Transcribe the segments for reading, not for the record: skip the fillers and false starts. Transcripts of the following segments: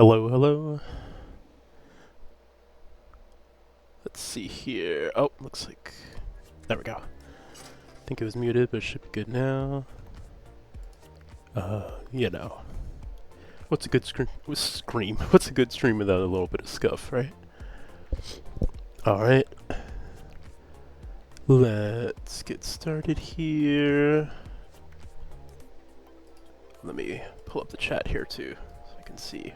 Hello, hello. Let's see here. Oh, looks like... There we go. I think it was muted, but it should be good now. You know. What's a good scream? What's a good stream without a little bit of scuff, right? Alright. Let's get started here. Let me pull up the chat here too, so I can see.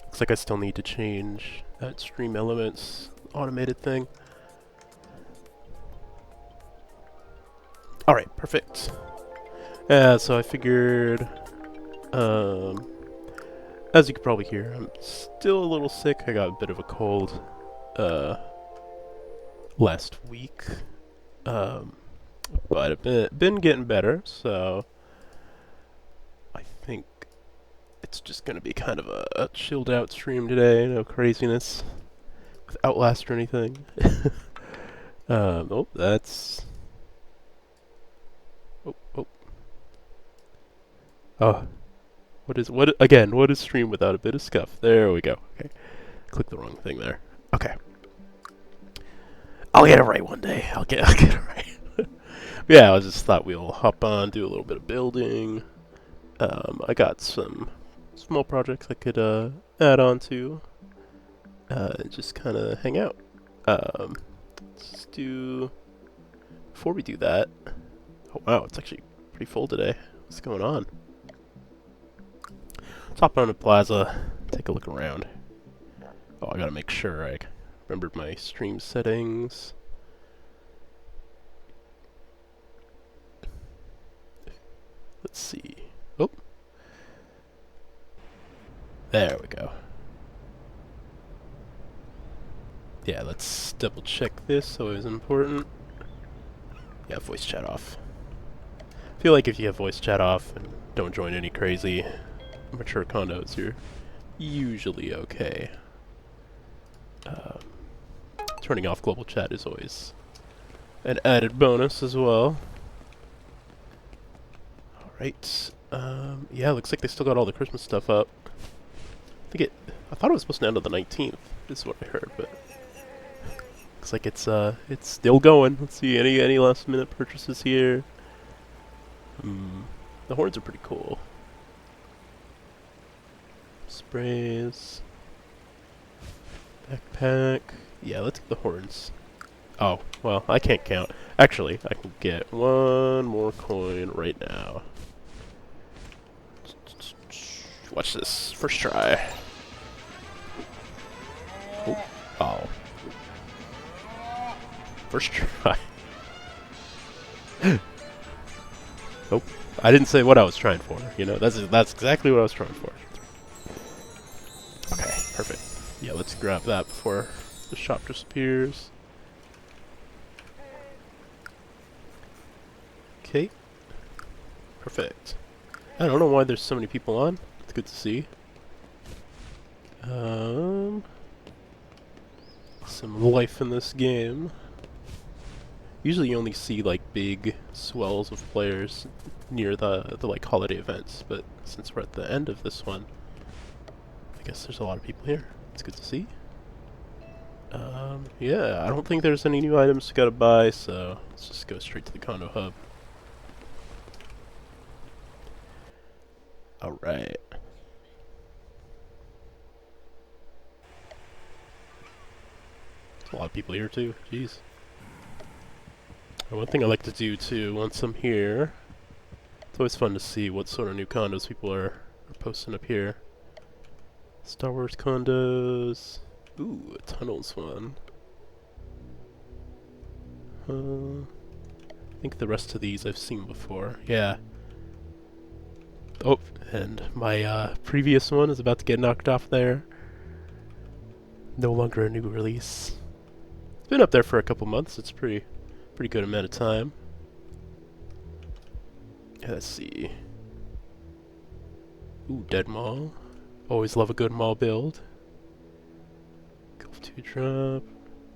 Looks like I still need to change that stream elements automated thing. Alright, perfect. Yeah, so I figured, as you can probably hear, I'm still a little sick. I got a bit of a cold, last week. But I've been getting better, so I think it's just gonna be kind of a chilled out stream today, no craziness with Outlast or anything. Oh, that's... Oh. Oh. What is stream without a bit of scuff? There we go. Okay. Click the wrong thing there. Okay. I'll get it right one day. I'll get it right. Yeah, I just thought we'll hop on, do a little bit of building. I got some small projects I could add on to. Just kind of hang out. Let's do... Before we do that... Oh wow, it's actually pretty full today. What's going on? Let's hop on to Plaza, take a look around. Oh, I gotta make sure I remembered my stream settings. Let's see. Oh. There we go. Yeah, let's double check this, always important. Yeah, voice chat off. I feel like if you have voice chat off and don't join any crazy mature condos, you're usually okay. Turning off global chat is always an added bonus as well. Alright. Yeah, looks like they still got all the Christmas stuff up. I thought it was supposed to end on the 19th, is what I heard, but looks like it's still going. Let's see, any last minute purchases here? The horns are pretty cool. Sprays. Backpack. Yeah, let's get the horns. Oh, well, I can't count. Actually, I can get one more coin right now. Watch this. First try. Oh. First try. Oh, I didn't say what I was trying for. You know, that's exactly what I was trying for. Okay, perfect. Yeah, let's grab that before the shop disappears. Okay. Perfect. I don't know why there's so many people on. It's good to see. Some life in this game. Usually you only see like big swells of players near the like holiday events, but since we're at the end of this one, I guess there's a lot of people here. It's good to see. Yeah, I don't think there's any new items we gotta buy, so let's just go straight to the condo hub. Alright. There's a lot of people here too, jeez. One thing I like to do too, once I'm here, it's always fun to see what sort of new condos people are posting up here. Star Wars condos. Ooh, a tunnels one. I think the rest of these I've seen before. Yeah. Oh, and my previous one is about to get knocked off there. No longer a new release. It's been up there for a couple months. It's pretty good amount of time. Let's see. Ooh, Dead Mall. Always love a good mall build. Golf 2 drop.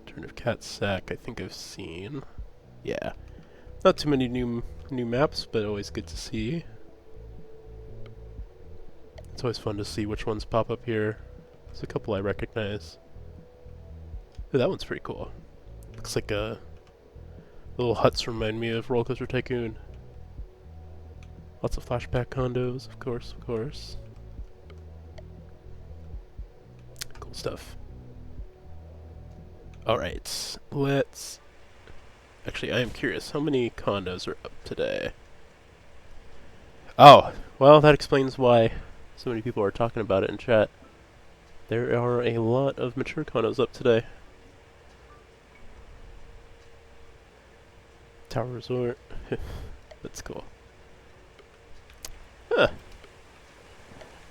Turn of Cat Sack, I think I've seen. Yeah. Not too many new maps, but always good to see. It's always fun to see which ones pop up here. There's a couple I recognize. Ooh, that one's pretty cool. Looks like the little huts remind me of Roller Coaster Tycoon. Lots of flashback condos, of course, of course. Cool stuff. Alright, let's... Actually, I am curious, how many condos are up today? Oh, well, that explains why so many people are talking about it in chat. There are a lot of mature condos up today. Tower Resort. That's cool. Huh.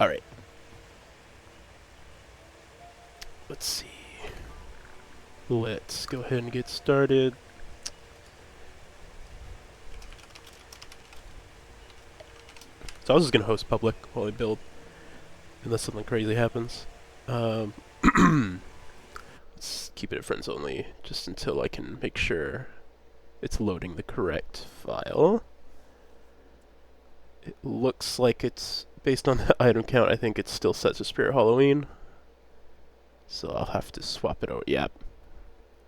Alright. Let's see. Let's go ahead and get started. So I was just going to host public while I build, unless something crazy happens. Let's keep it at friends only, just until I can make sure it's loading the correct file. It looks like it's, based on the item count, I think it's still set to Spirit Halloween. So I'll have to swap it over. Yep.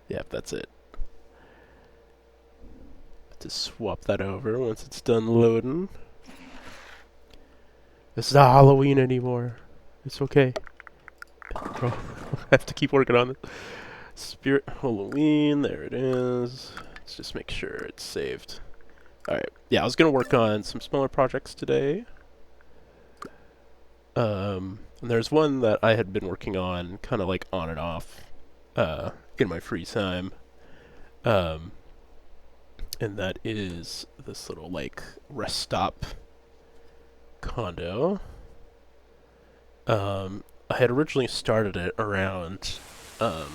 Yep, that's it. Have to swap that over once it's done loading. This is not Halloween anymore. It's okay. Bro, I have to keep working on it. Spirit Halloween, there it is. Let's just make sure it's saved. Alright, yeah, I was going to work on some smaller projects today. And there's one that I had been working on kind of like on and off in my free time. And that is this little like rest stop condo. I had originally started it around there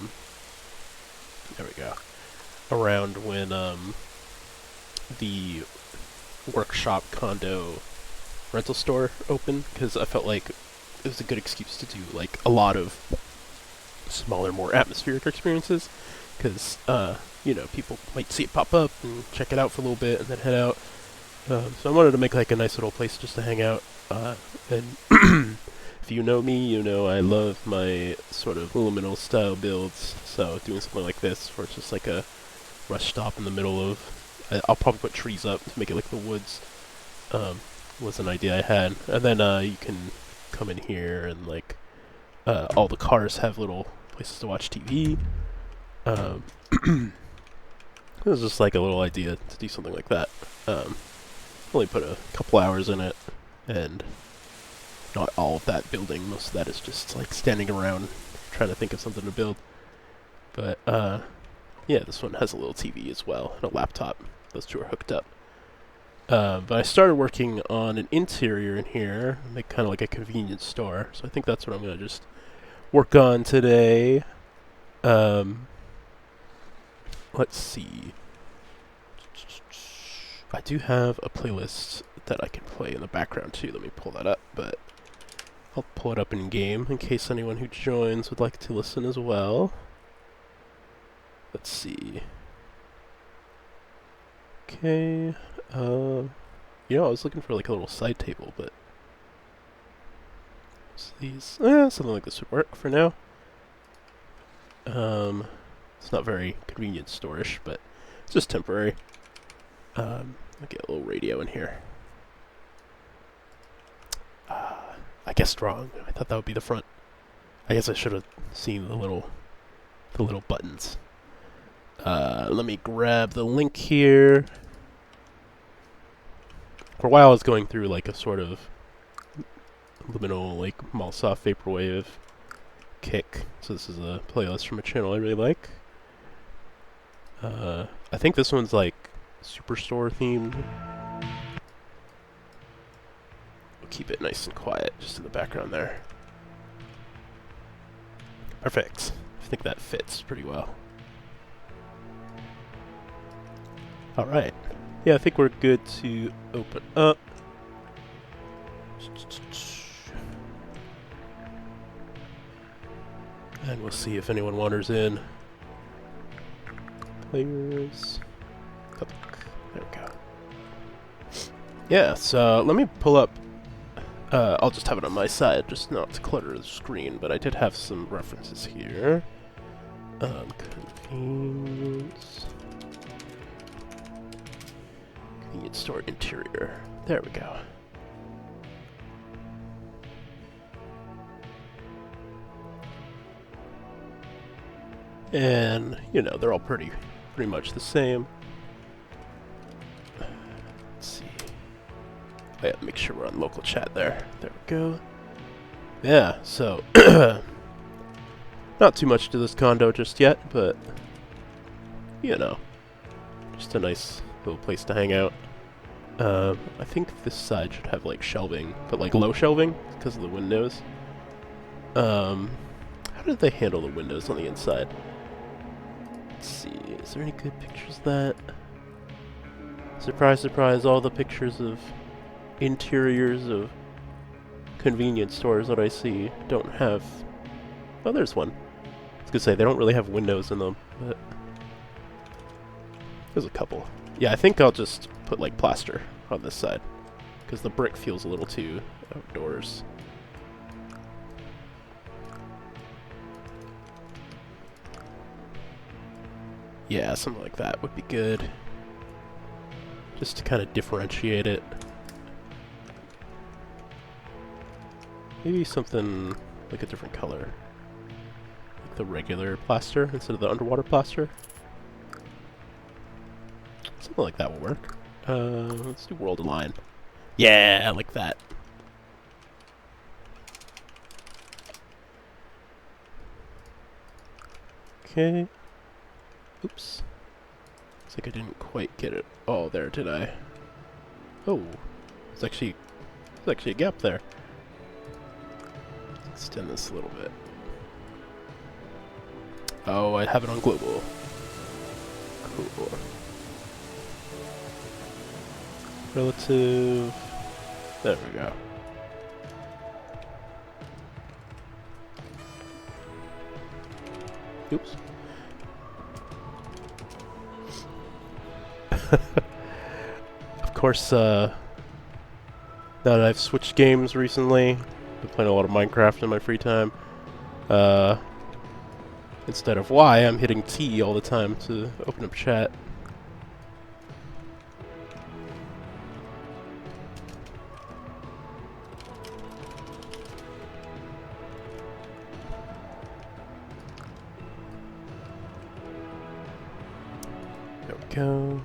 we go. Around when the workshop condo rental store opened, because I felt like it was a good excuse to do like a lot of smaller, more atmospheric experiences, because you know, people might see it pop up and check it out for a little bit and then head out. So I wanted to make like a nice little place just to hang out. And if you know me, you know I love my sort of luminal style builds. So doing something like this, where it's just like a rest stop in the middle of, I'll probably put trees up to make it like the woods. Was an idea I had. And then you can come in here and like all the cars have little places to watch TV. It was just like a little idea to do something like that. Only put a couple hours in it, and not all of that building. Most of that is just like standing around trying to think of something to build. But yeah, this one has a little TV as well and a laptop. Those two are hooked up. But I started working on an interior in here, make kind of like a convenience store. So I think that's what I'm gonna just work on today. Let's see. I do have a playlist that I can play in the background too. Let me pull that up, but I'll pull it up in game in case anyone who joins would like to listen as well. Let's see. Okay. You know, I was looking for like a little side table, but these, something like this would work for now. It's not very convenient store-ish, but it's just temporary. I'll get a little radio in here. I guessed wrong. I thought that would be the front. I guess I should have seen the little buttons. Let me grab the link here. For a while I was going through like a sort of liminal like Malsoft Vaporwave kick. So this is a playlist from a channel I really like. I think this one's like Superstore themed. We'll keep it nice and quiet just in the background there. Perfect. I think that fits pretty well. Alright. Yeah, I think we're good to open up. And we'll see if anyone wanders in. Players. Public. There we go. Yeah, so let me pull up I'll just have it on my side, just not to clutter the screen, but I did have some references here. Convenience store interior. There we go. And, you know, they're all pretty much the same. Let's see. Oh yeah, make sure we're on local chat there. There we go. Yeah, so not too much to this condo just yet, but you know, just a nice little place to hang out. I think this side should have like shelving, but like low shelving because of the windows. How did they handle the windows on the inside? Let's see, is there any good pictures of that? Surprise, surprise, all the pictures of interiors of convenience stores that I see don't have... Oh, there's one. I was gonna say, they don't really have windows in them, but... There's a couple. Yeah, I think I'll just put, like, plaster on this side, because the brick feels a little too outdoors. Yeah, something like that would be good. Just to kind of differentiate it. Maybe something like a different color. Like the regular plaster instead of the underwater plaster. Something like that will work. Let's do World Align. Yeah, like that. Okay. Oops. Looks like I didn't quite get it all there, did I? Oh, there's actually a gap there. Let's extend this a little bit. Oh, I have it on global. Cool. Relative. There we go. Oops. Of course, now that I've switched games recently, I've been playing a lot of Minecraft in my free time. Instead of Y, I'm hitting T all the time to open up chat. There we go.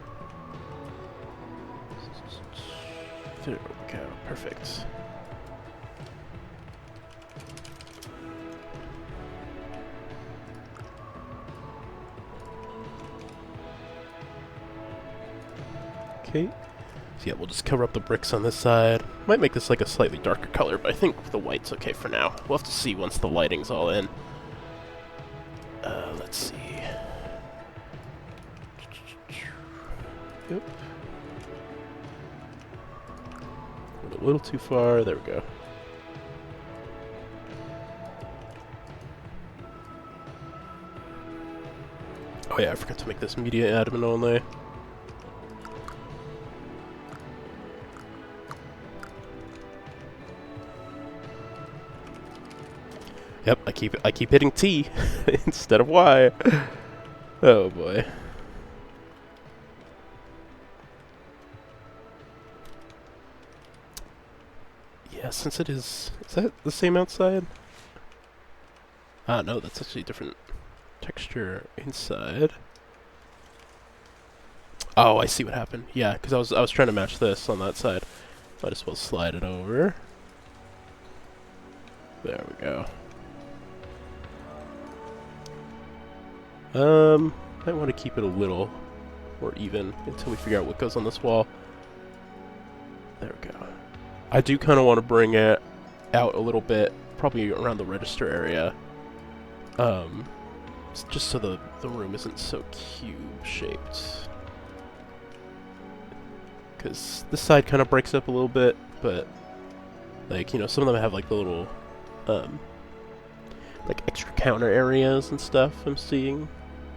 There we go. Perfect. Okay. So yeah, we'll just cover up the bricks on this side. Might make this like a slightly darker color, but I think the white's okay for now. We'll have to see once the lighting's all in. Let's see. Yep. Went a little too far. There we go. Oh yeah, I forgot to make this media admin only. Yep, I keep hitting T instead of Y. Oh boy. Yeah, since it is that the same outside? Ah, no, that's actually a different texture inside. Oh, I see what happened. Yeah, because I was trying to match this on that side. Might as well slide it over. There we go. Might want to keep it a little more even until we figure out what goes on this wall. There we go. I do kind of want to bring it out a little bit, probably around the register area. Just so the room isn't so cube-shaped. Because this side kind of breaks up a little bit, but, like, you know, some of them have, like, the little, like, extra counter areas and stuff I'm seeing.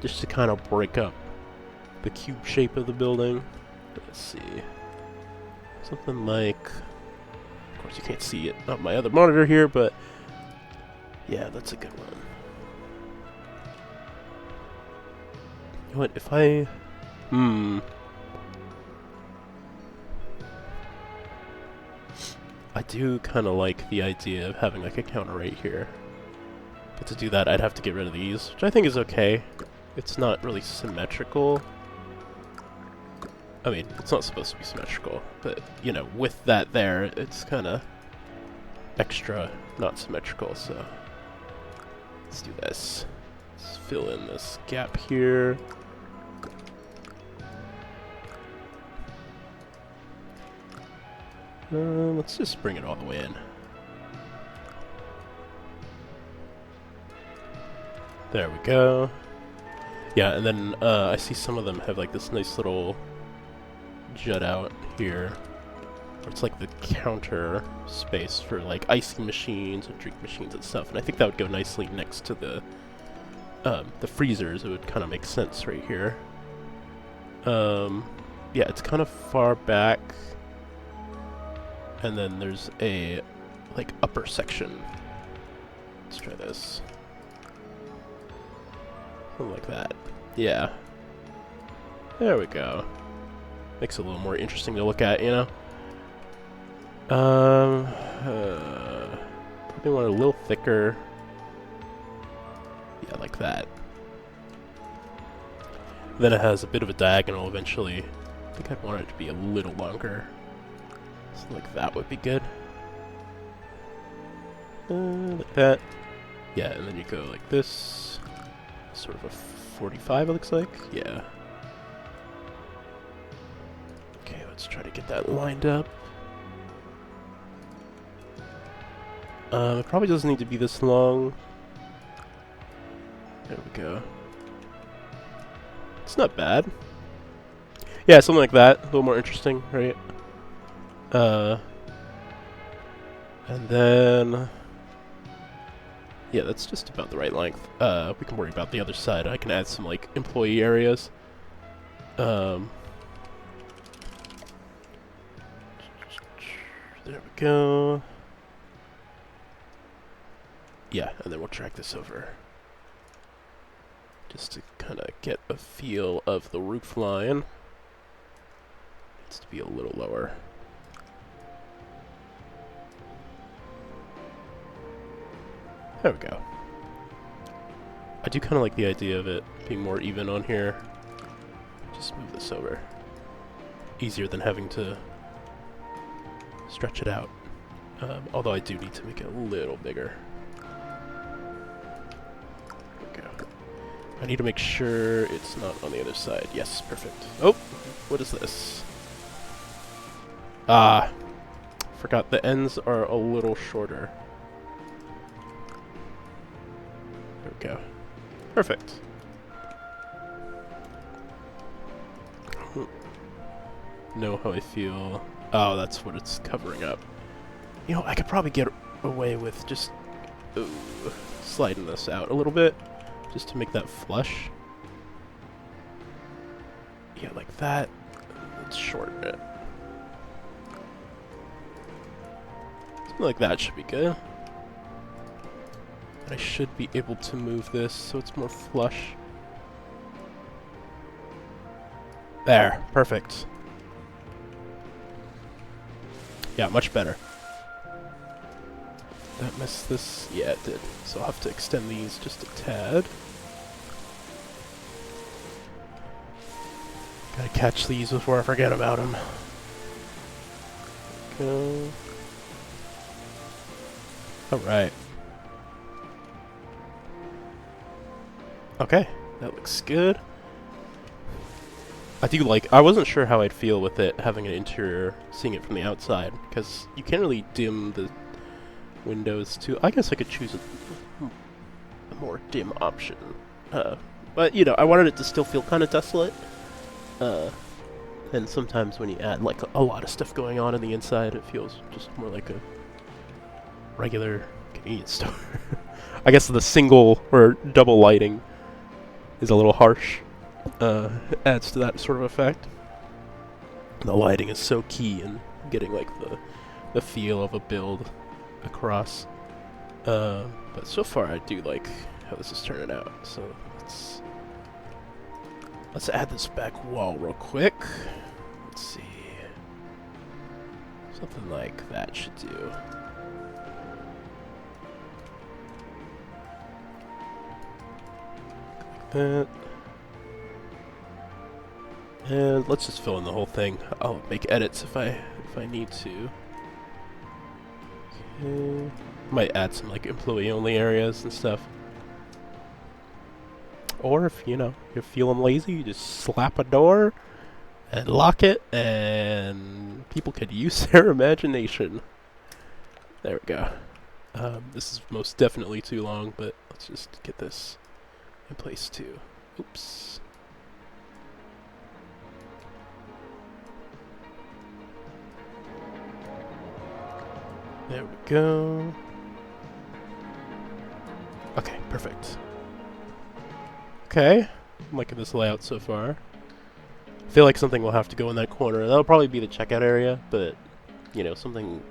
Just to kind of break up the cube shape of the building. Let's see. Something like course, you can't see it on my other monitor here, but yeah, that's a good one. You know what, if I... I do kind of like the idea of having like a counter right here. But to do that, I'd have to get rid of these, which I think is okay. It's not really symmetrical. I mean, it's not supposed to be symmetrical, but, you know, with that there, it's kind of extra not symmetrical, so... Let's do this. Let's fill in this gap here. Let's just bring it all the way in. There we go. Yeah, and then I see some of them have like this nice little jut out here. Where it's like the counter space for like icing machines and drink machines and stuff. And I think that would go nicely next to the freezers. It would kind of make sense right here. Yeah, it's kind of far back. And then there's a, like, upper section. Let's try this. Something like that. Yeah. There we go. Makes it a little more interesting to look at, you know? Probably want it a little thicker. Yeah, like that. Then it has a bit of a diagonal eventually. I think I'd want it to be a little longer. So like that would be good. Like that. Yeah, and then you go like this. Sort of a 45 it looks like. Yeah. Okay, let's try to get that lined up. It probably doesn't need to be this long. There we go. It's not bad. Yeah, something like that. A little more interesting, right? And then... yeah, that's just about the right length. We can worry about the other side. I can add some, like, employee areas. There we go. Yeah, and then we'll drag this over. Just to kind of get a feel of the roof line. Needs to be a little lower. There we go. I do kind of like the idea of it being more even on here. Just move this over. Easier than having to stretch it out. Although I do need to make it a little bigger. There we go. I need to make sure it's not on the other side. Yes, perfect. Oh, what is this? Ah, forgot the ends are a little shorter. There we go. Perfect. Know how I feel. Oh, that's what it's covering up. You know, I could probably get away with just sliding this out a little bit, just to make that flush. Yeah, like that. Let's shorten it. Something like that should be good. I should be able to move this so it's more flush. There, perfect. Yeah, much better. That messed this? Yeah, it did. So I'll have to extend these just a tad. Gotta catch these before I forget about them. Go. Alright. Okay, that looks good. I do like, I wasn't sure how I'd feel with it having an interior, seeing it from the outside, because you can't really dim the windows too. I guess I could choose a more dim option. But, you know, I wanted it to still feel kind of desolate. And sometimes when you add, like, a lot of stuff going on the inside, it feels just more like a regular convenience store. I guess the single or double lighting is a little harsh. Adds to that sort of effect. The lighting is so key in getting like the the feel of a build across. But so far I do like how this is turning out. So let's add this back wall real quick. Let's see. Something like that should do. Like that. And let's just fill in the whole thing. I'll make edits if I need to. Okay. Might add some like employee-only areas and stuff. Or if you're feeling lazy, you just slap a door and lock it, and people could use their imagination. There we go. This is most definitely too long, but let's just get this in place too. Oops. There we go. Okay, perfect. Okay, I'm liking this layout so far. I feel like something will have to go in that corner. That'll probably be the checkout area, but, something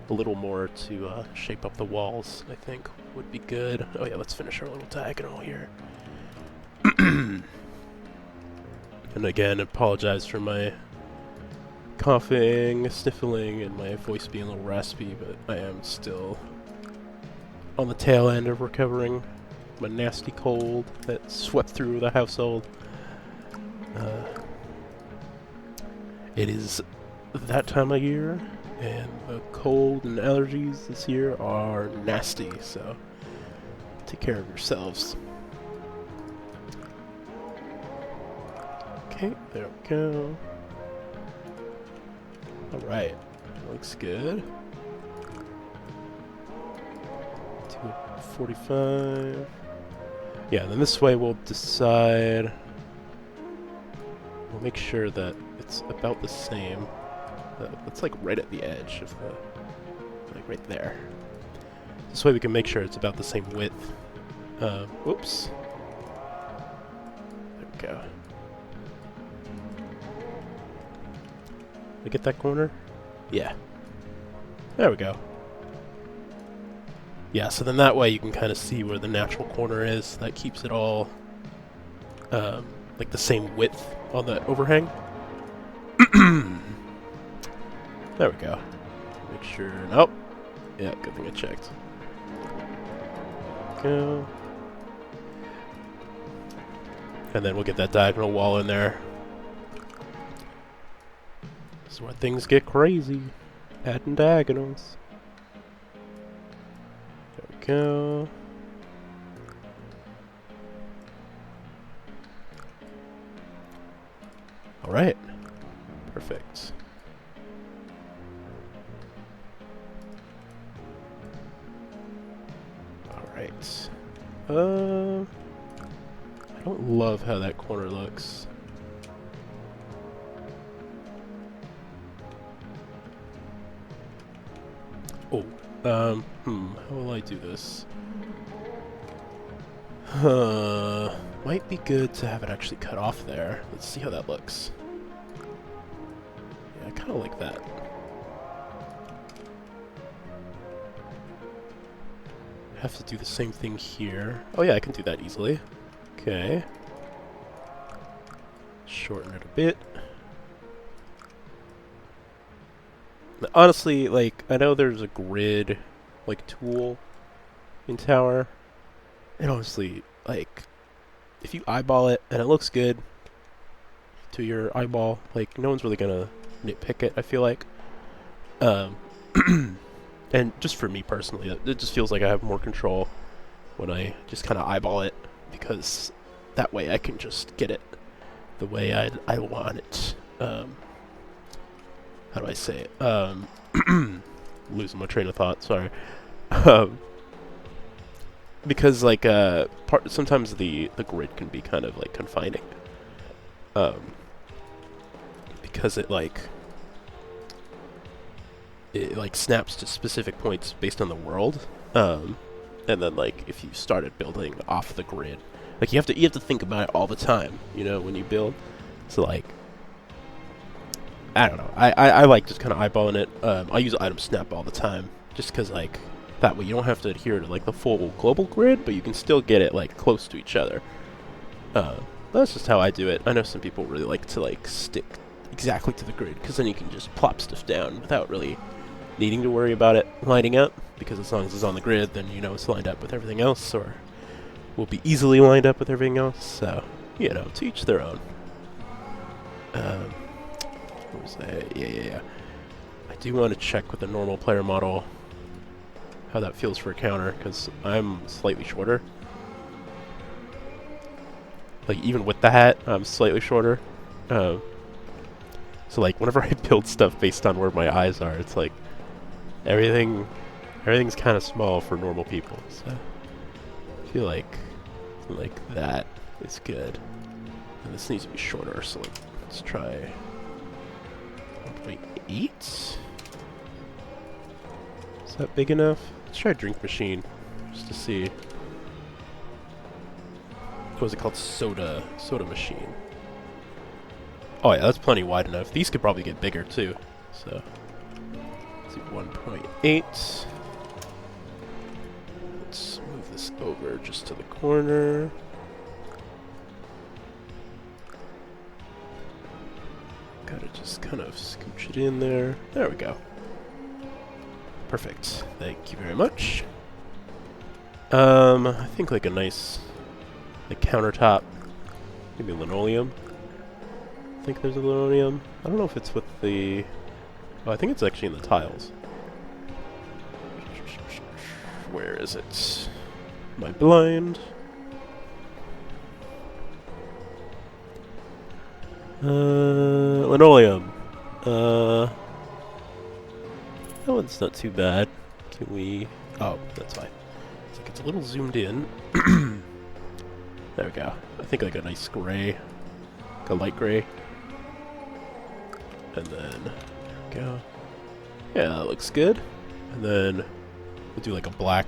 a little more to shape up the walls, I think, would be good. Oh yeah, let's finish our little diagonal here. And again, apologize for my coughing, sniffling, and my voice being a little raspy, but I am still on the tail end of recovering from a nasty cold that swept through the household. It is that time of year, and the cold and allergies this year are nasty, so take care of yourselves. Okay, there we go. Alright, looks good. 245. Yeah, then this way we'll decide. We'll make sure that it's about the same. It's like right at the edge of the, like right there. This way we can make sure it's about the same width. Whoops. There we go. Did I get that corner? Yeah. There we go. Yeah, so then that way you can kind of see where the natural corner is. That keeps it all like the same width on the overhang. There we go. Make sure. Nope. Yeah, good thing I checked. Go. And then we'll get that diagonal wall in there. This is where things get crazy. Adding diagonals. There we go. Alright. Perfect. Alright. I don't love how that corner looks. Oh, how will I do this? Might be good to have it actually cut off there. Let's see how that looks. Yeah, I kind of like that. Have to do the same thing here. Oh yeah, I can do that easily. Okay. Shorten it a bit. Honestly, like, I know there's a grid, like, tool in Tower. And honestly, like, if you eyeball it and it looks good to your eyeball, like, no one's really gonna nitpick it, I feel like. And just for me personally, it just feels like I have more control when I just kind of eyeball it, because that way I can just get it the way I want it. How do I say it? Losing my train of thought, sorry. Because like sometimes the grid can be kind of like confining. Because it like snaps to specific points based on the world. And then like if you started building off the grid, like you have to think about it all the time, when you build. So like I don't know. I like just kind of eyeballing it. I use item snap all the time, just because like that way you don't have to adhere to like the full global grid, but you can still get it like close to each other. That's just how I do it. I know some people really like to like stick exactly to the grid, because then you can just plop stuff down without really needing to worry about it lining up, because as long as it's on the grid, then you know it's lined up with everything else, or will be easily lined up with everything else. So, you know, to each their own. What was that? Yeah. I do want to check with the normal player model how that feels for a counter, because I'm slightly shorter. Like, even with the hat, I'm slightly shorter. So, like, whenever I build stuff based on where my eyes are, it's like everything's kind of small for normal people. So, I feel like that is good. And this needs to be shorter, so let's try 1.8. Is that big enough? Let's try a drink machine, just to see. What was it called? Soda machine. Oh yeah, that's plenty wide enough. These could probably get bigger too. So, let's see, 1.8. Let's move this over just to the corner. Gotta just kind of scooch it in there. There we go. Perfect. Thank you very much. I think like a nice like countertop, maybe linoleum. I think there's a linoleum. I don't know if it's with the... Oh, I think it's actually in the tiles. Where is it? My blind. Linoleum. That one's not too bad. Can we... Oh, that's fine. It's like it's a little zoomed in. There we go. I think like a nice gray. Like a light gray. And then... There we go. Yeah, that looks good. And then we'll do like a black.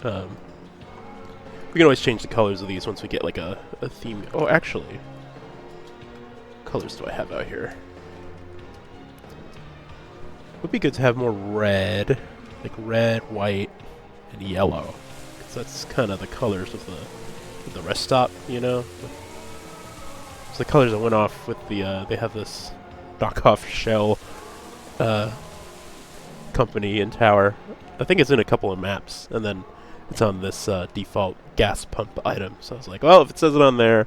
We can always change the colors of these once we get like a theme. Oh, actually... What colors do I have out here? Would be good to have more red, like red, white, and yellow, because that's kind of the colors of the rest stop, you know. It's the colors that went off with the. They have this knockoff Shell company in tower. I think it's in a couple of maps, and then it's on this default gas pump item. So I was like, well, if it says it on there,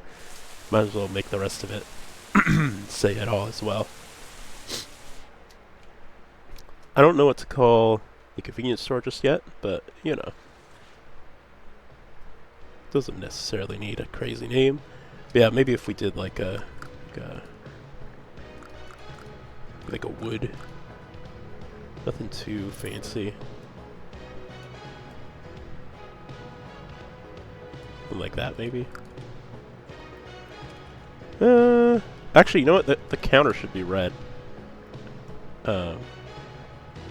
might as well make the rest of it say it all as well. I don't know what to call the convenience store just yet, but, you know. Doesn't necessarily need a crazy name. But yeah, maybe if we did like a wood. Nothing too fancy. Something like that, maybe. Actually, you know what? The counter should be red.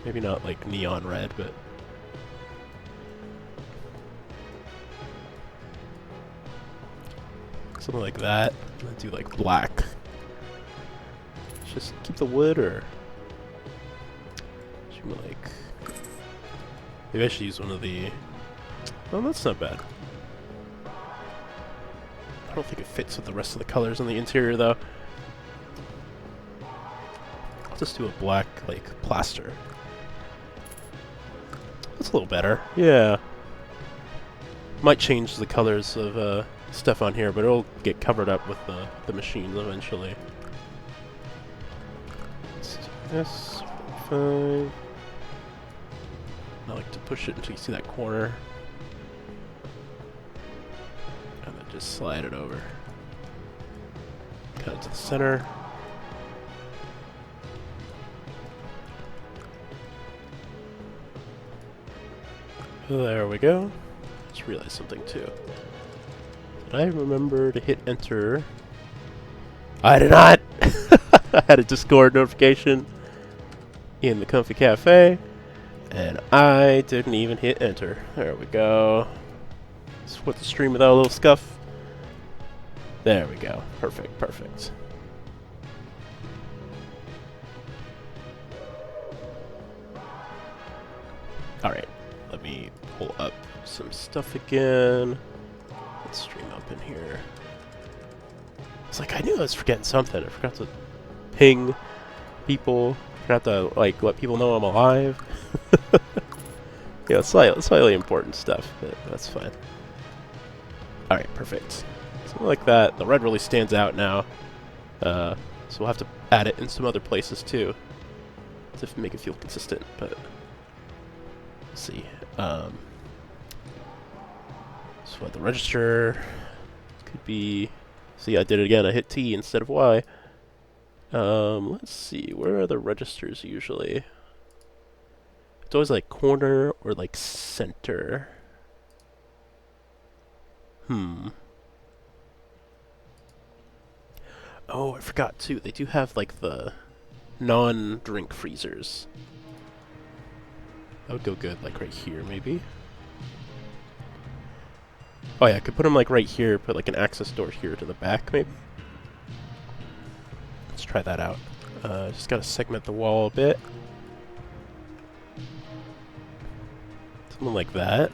Maybe not like neon red, but something like that. And then do like black. Just keep the wood, or should we like... Maybe I should use one of the... Oh, that's not bad. I don't think it fits with the rest of the colors on the interior, though. I'll just do a black, like, plaster. That's a little better. Yeah. Might change the colors of stuff on here, but it'll get covered up with the machines eventually. Let's do this. 5. I like to push it until you see that corner. And then just slide it over. Cut it to the center. There we go. Just realized something too. Did I remember to hit enter? I did not! I had a Discord notification in the Comfy Cafe, and I didn't even hit enter. There we go. Split the stream without a little scuff. There we go. Perfect, perfect. Alright, let me pull up some stuff again. Let's stream up in here. It's like I knew I was forgetting something. I forgot to ping people. Forgot to like let people know I'm alive. Yeah, slightly important stuff, but that's fine. Alright, perfect. Something like that. The red really stands out now. So we'll have to add it in some other places too, to make it feel consistent, but let's see. So what the register could be, see I did it again, I hit T instead of Y. Let's see, where are the registers usually? It's always like corner or like center. Oh, I forgot too. They do have like the non-drink freezers. That would go good, like right here, maybe. Oh yeah, I could put them like right here. Put like an access door here to the back, maybe. Let's try that out. Just gotta segment the wall a bit. Something like that.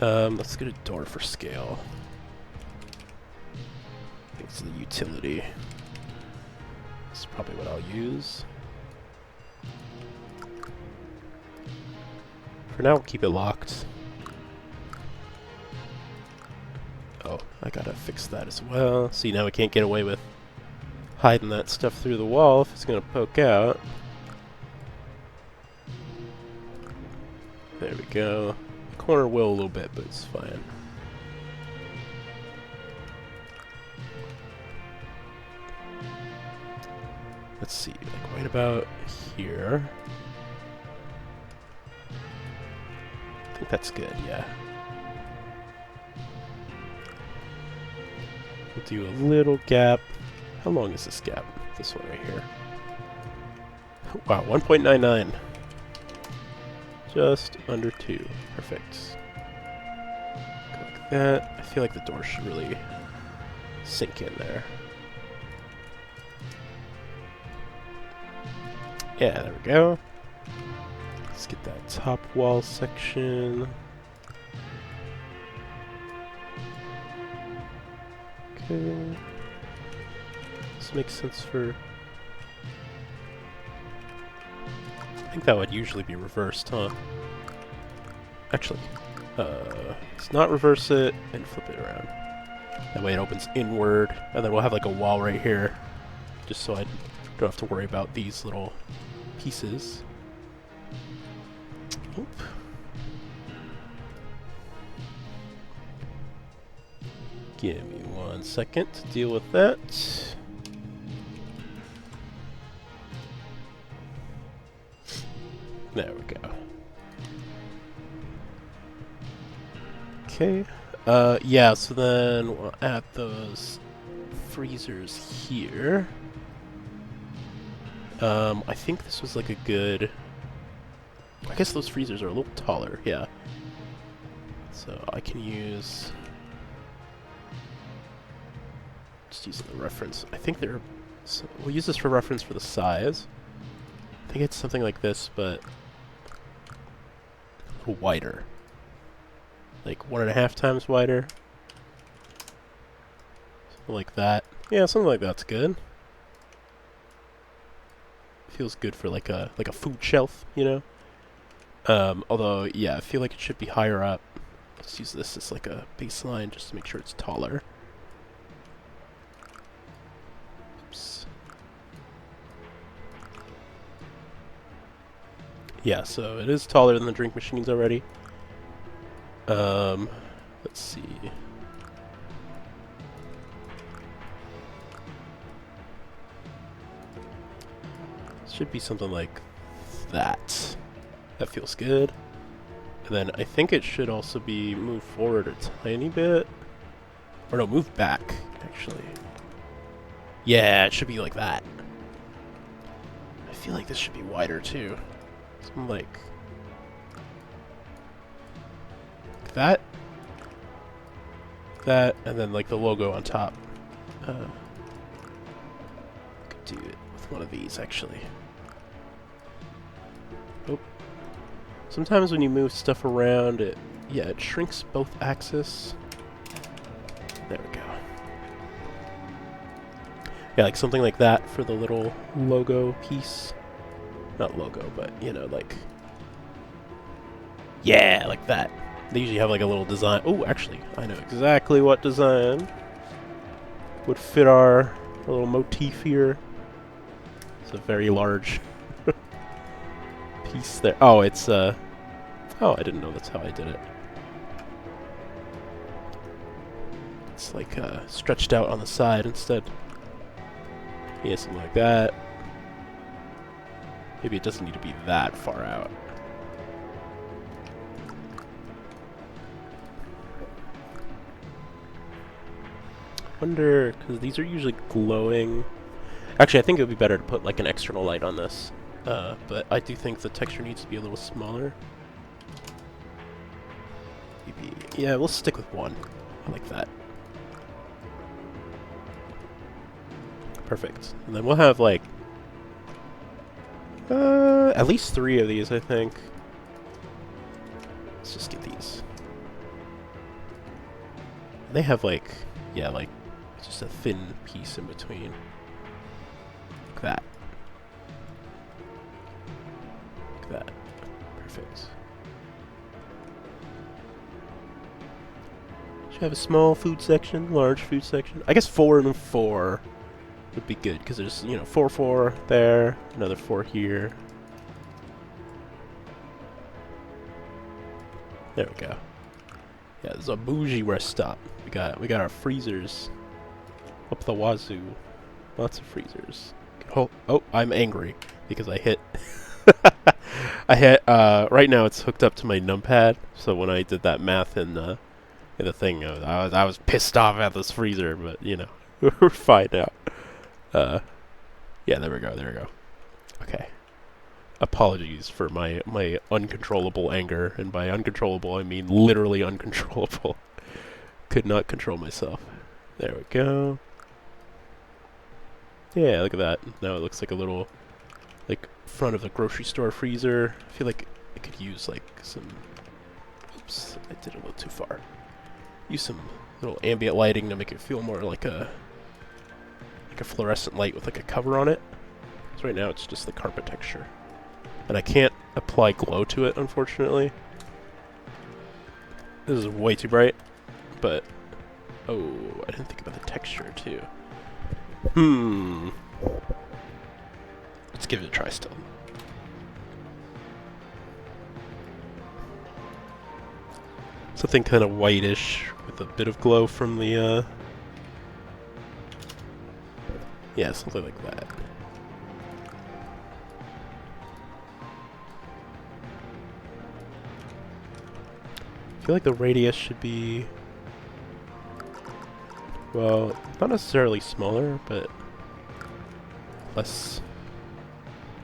Let's get a door for scale. I think it's the utility. That's probably what I'll use. For now, we'll keep it locked. Oh, I gotta fix that as well. See, now we can't get away with hiding that stuff through the wall if it's gonna poke out. There we go. The corner will a little bit, but it's fine. Let's see, like right about here. I think that's good, yeah. We'll do a little gap. How long is this gap? This one right here. Wow, 1.99. Just under 2. Perfect. Go like that. I feel like the door should really sink in there. Yeah, there we go. Let's get that top wall section. Okay. This makes sense for... I think that would usually be reversed, huh? Actually, let's not reverse it and flip it around. That way it opens inward, and then we'll have like a wall right here, just so I don't have to worry about these little pieces. Oop. Give me 1 second to deal with that. There we go. Okay. Yeah, so then we'll add those freezers here. I think this was like a good... I guess those freezers are a little taller, yeah. So I can use... Just using the reference. I think they're... So we'll use this for reference for the size. I think it's something like this, but... a little wider. Like 1.5 times wider. Something like that. Yeah, something like that's good. Feels good for like a food shelf, you know? Although, yeah, I feel like it should be higher up. Let's use this as like a baseline just to make sure it's taller. Oops. Yeah, so it is taller than the drink machines already. Let's see. Should be something like that. That feels good. And then I think it should also be moved forward a tiny bit. Or no, move back, actually. Yeah, it should be like that. I feel like this should be wider too. Something like that. That, and then like the logo on top. Could do it with one of these actually. Oh. Sometimes when you move stuff around, it shrinks both axes. There we go. Yeah, like something like that for the little logo piece. Not logo, but, you know, like... Yeah, like that. They usually have like a little design. Oh, actually, I know exactly what design would fit our little motif here. It's a very large piece there. Oh, it's, oh, I didn't know that's how I did it. It's like, stretched out on the side instead. Yeah, something like that. Maybe it doesn't need to be that far out. Wonder, because these are usually glowing. Actually, I think it would be better to put like an external light on this. But I do think the texture needs to be a little smaller. Maybe, yeah, we'll stick with one. I like that. Perfect. And then we'll have like at least 3 of these, I think. Let's just get these. They have like, yeah, like just a thin piece in between. Like that. Like that. Perfect. Should have a small food section, large food section. I guess 4 and 4 would be good, because there's, you know, 4, 4 there, another 4 here. There we go. Yeah, this is a bougie rest stop. We got our freezers up the wazoo. Lots of freezers. Oh, I'm angry because I hit. I hit. Right now it's hooked up to my numpad, so when I did that math in the thing, I was pissed off at this freezer, but you know, we're fine now. Yeah, there we go. There we go. Okay. Apologies for my uncontrollable anger, and by uncontrollable I mean literally uncontrollable. Could not control myself. There we go. Yeah, look at that. Now it looks like a little, like, front of the grocery store freezer. I feel like I could use like some. Oops, I did it a little too far. Use some little ambient lighting to make it feel more like a fluorescent light with like a cover on it. So right now it's just the carpet texture. And I can't apply glow to it, unfortunately. This is way too bright, but... Oh, I didn't think about the texture, too. Let's give it a try still. Something kind of whitish with a bit of glow from the, yeah, something like that. I feel like the radius should be, well, not necessarily smaller, but less.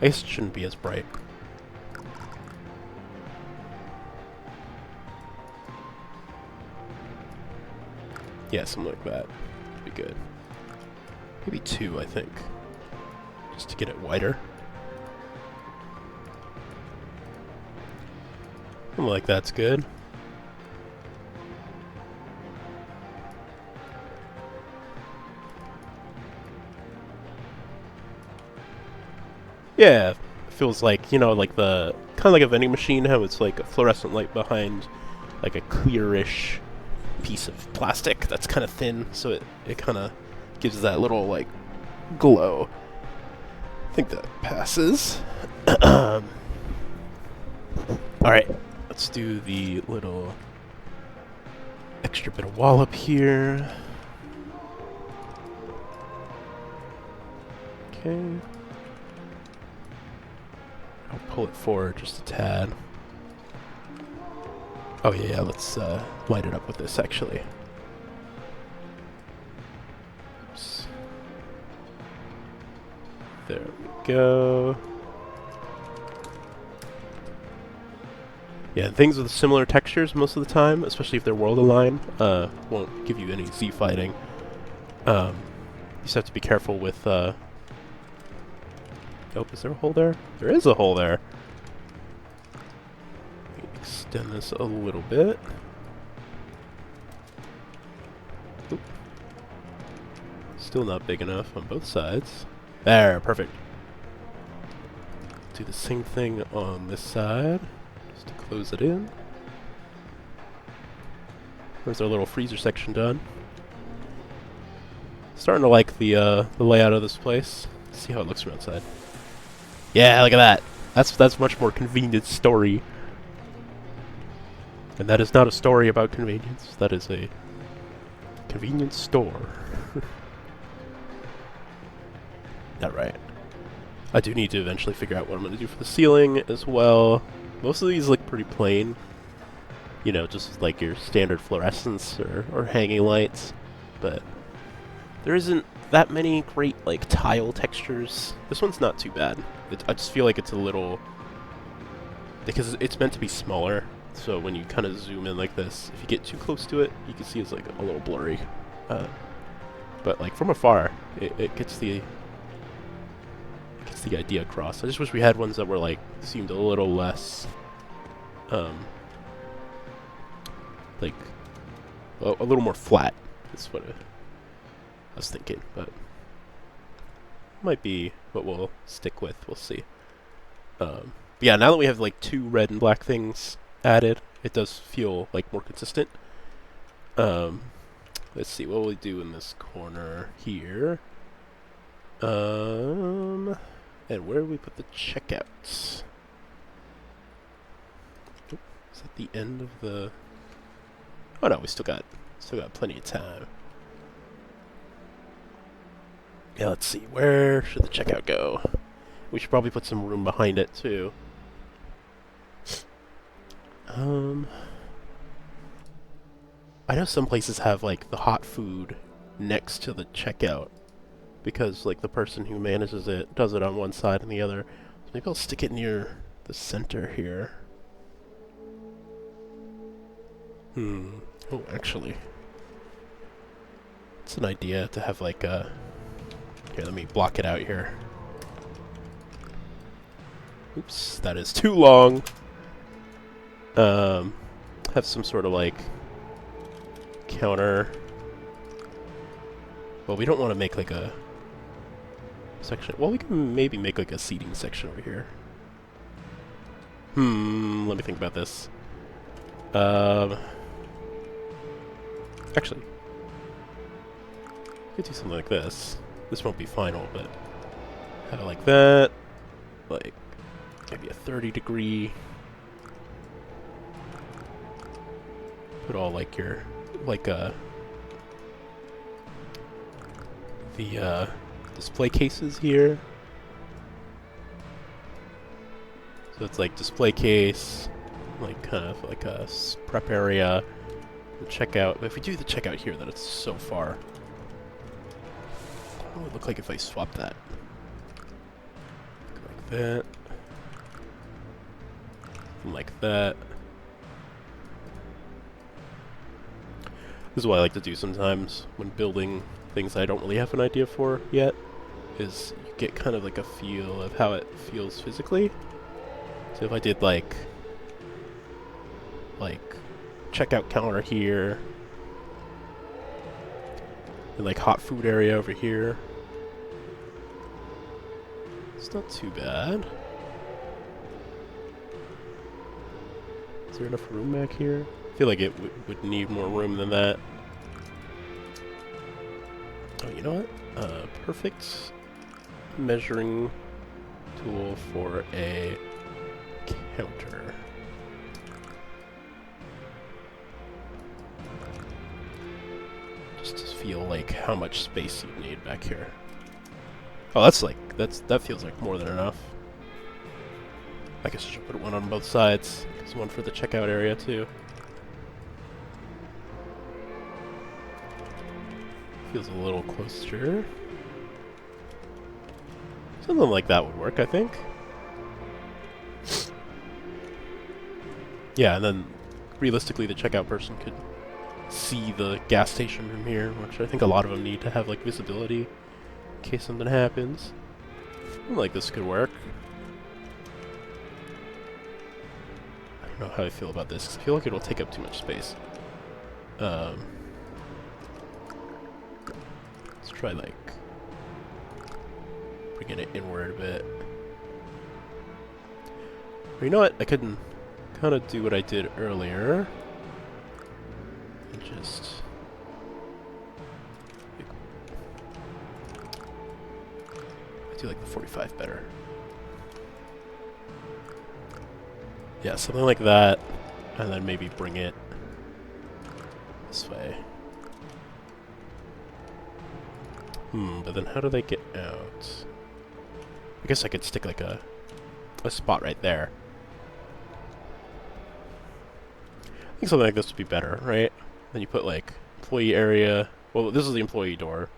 I guess it shouldn't be as bright. Yeah, something like that would be good. Maybe 2, I think, just to get it wider. Something like that's good. Yeah, feels like, you know, like the kind of like a vending machine, how it's like a fluorescent light behind like a clearish piece of plastic that's kind of thin, so it kind of gives that little like glow. I think that passes. All right, let's do the little extra bit of wallop here. Okay. I'll pull it forward just a tad. Oh yeah, let's light it up with this actually. Oops. There we go. Yeah, things with similar textures most of the time, especially if they're world aligned, won't give you any Z fighting. You just have to be careful with oh, is there a hole there? There is a hole there. extend this a little bit. Oop. Still not big enough on both sides. There, perfect. Do the same thing on this side, just to close it in. There's our little freezer section done. Starting to like the layout of this place. Let's see how it looks from outside. Yeah, look at that. That's much more convenient story. And that is not a story about convenience. That is a convenience store. Alright. I do need to eventually figure out what I'm going to do for the ceiling as well. Most of these look pretty plain. You know, just like your standard fluorescence or hanging lights. But there isn't that many great, like, tile textures. This one's not too bad. I just feel like it's a little... because it's meant to be smaller. So when you kind of zoom in like this, if you get too close to it, you can see it's like a little blurry. But like from afar, it gets the idea across. I just wish we had ones that were like seemed a little less, like a little more flat. That's what I was thinking, but might be what we'll stick with. We'll see. But yeah, now that we have like 2 red and black things added, it does feel like more consistent. Let's see, what will we do in this corner here? And where do we put the checkouts? Oh, is that the end of the... oh no, we still got plenty of time. Yeah, let's see, where should the checkout go? We should probably put some room behind it too. I know some places have like the hot food next to the checkout because like the person who manages it does it on one side and the other. So maybe I'll stick it near the center here. Oh, actually, it's an idea to have like a... here, let me block it out here. Oops, that is too long. Have some sort of like counter. Well, we don't want to make like a section. Well, we can maybe make like a seating section over here. Let me think about this. Actually, we could do something like this. This won't be final, but have it like that. Like maybe a 30-degree. Put all like your the display cases here. So it's like display case, like kind of like a prep area, the checkout. If we do the checkout here, then it's so far. What would it look like if I swap that? Like that. And like that. This is what I like to do sometimes when building things I don't really have an idea for yet, is you get kind of like a feel of how it feels physically. So if I did like checkout counter here, and like hot food area over here, it's not too bad. Is there enough room back here? I feel like it would need more room than that. Oh, you know what? Perfect measuring tool for a counter. Just to feel like how much space you need back here. Oh, that feels like more than enough. I guess I should put one on both sides. There's one for the checkout area too. Feels a little closer. Something like that would work, I think. Yeah, and then realistically the checkout person could see the gas station from here, which I think a lot of them need to have like visibility in case something happens. Something like this could work. don't know how I feel about this, 'cause I feel like it'll take up too much space. Let's try, like, bringing it inward a bit. Or you know what? I could kind of do what I did earlier. And just... I do like the 45 better. Yeah, something like that. And then maybe bring it this way. But then how do they get out? I guess I could stick like a spot right there. I think something like this would be better, right? Then you put like employee area. Well, this is the employee door.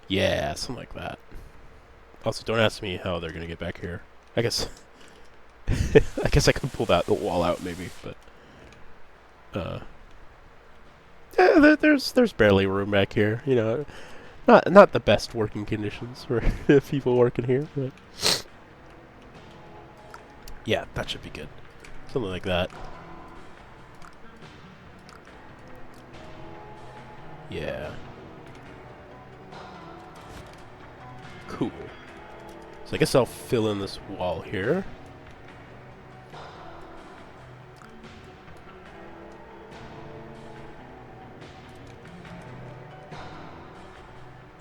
Yeah, something like that. Also, don't ask me how they're gonna get back here. I guess I guess I could pull the wall out maybe, but yeah, there's barely room back here. You know, not the best working conditions for people working here, but yeah, that should be good. Something like that. Yeah. Cool. So I guess I'll fill in this wall here.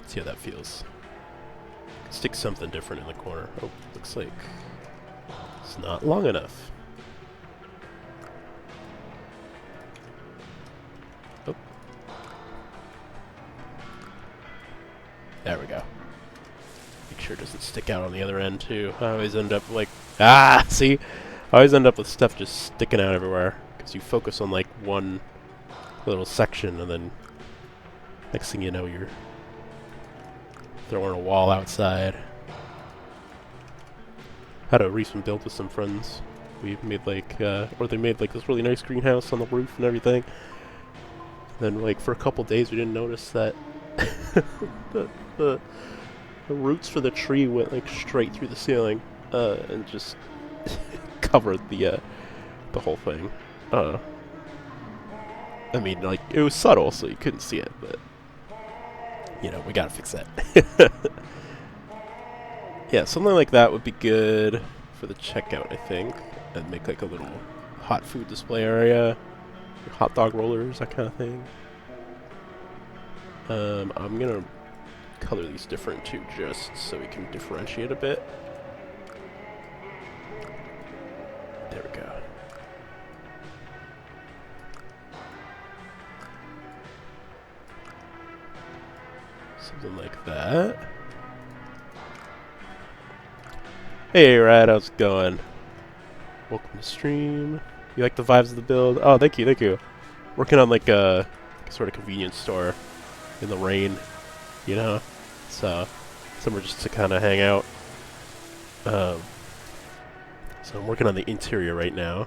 See how that feels. Stick something different in the corner. Oh, looks like it's not long enough. Oh. There we go. Make sure it doesn't stick out on the other end too. I always end up like, see? I always end up with stuff just sticking out everywhere. Because you focus on like one little section and then next thing you know you're throwing a wall outside. Had a recent build with some friends. We made like, or they made like this really nice greenhouse on the roof and everything. Then like for a couple days we didn't notice that the roots for the tree went like straight through the ceiling, and just covered the whole thing. I mean, like it was subtle, so you couldn't see it, but you know, we gotta fix that. Yeah, something like that would be good for the checkout, I think. And make like a little hot food display area, hot dog rollers, that kind of thing. I'm gonna color these different too, just so we can differentiate a bit. There we go. Something like that. Hey, Rad, how's it going? Welcome to stream. You like the vibes of the build? Oh, thank you, thank you. Working on like a sort of convenience store in the rain, you know? So, somewhere just to kind of hang out. So I'm working on the interior right now.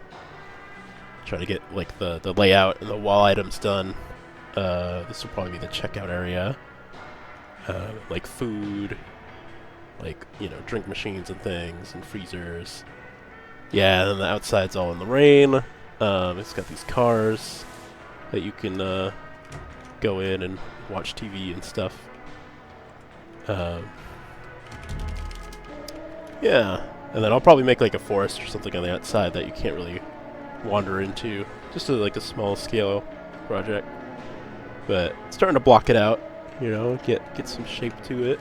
Trying to get like the layout and the wall items done. This will probably be the checkout area. Like food, like, you know, drink machines and things, and freezers. Yeah, and then the outside's all in the rain. It's got these cars that you can go in and watch TV and stuff. Yeah, and then I'll probably make like a forest or something on the outside that you can't really wander into. Just like a small scale project. But starting to block it out, you know, get some shape to it.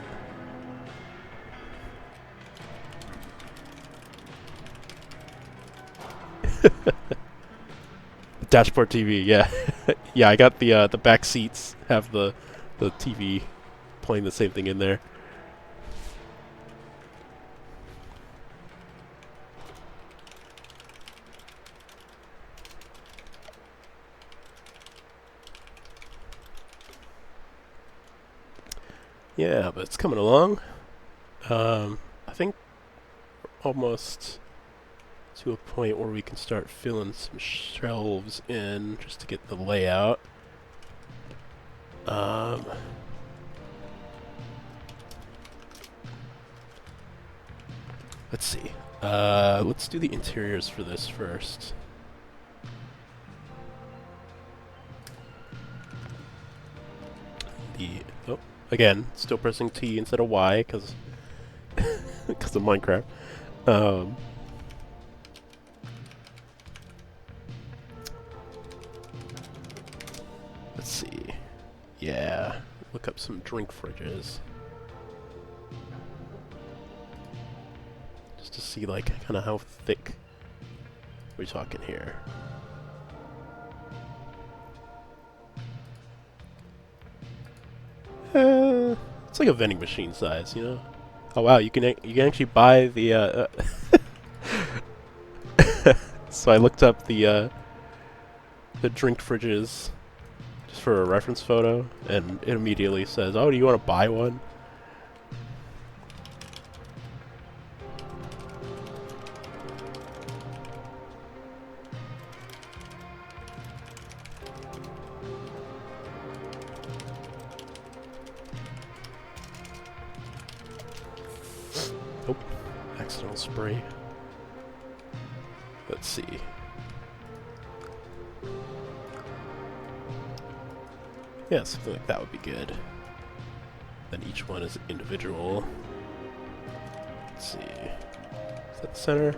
Dashboard TV, yeah. Yeah, I got the back seats have the TV playing the same thing in there. Yeah, but it's coming along. I think almost to a point where we can start filling some shelves in just to get the layout. Let's see. Let's do the interiors for this first. Oh, again, still pressing T instead of Y because of Minecraft. Let's see. Yeah, look up some drink fridges. Just to see, like, kind of how thick we're talking here. It's like a vending machine size, you know? Oh wow, you can actually buy the so I looked up the drink fridges just for a reference photo, and it immediately says, "Oh, do you want to buy one?" Oh, accidental spray. Let's see. Yeah, something like that would be good. Then each one is individual. Let's see. Is that the center?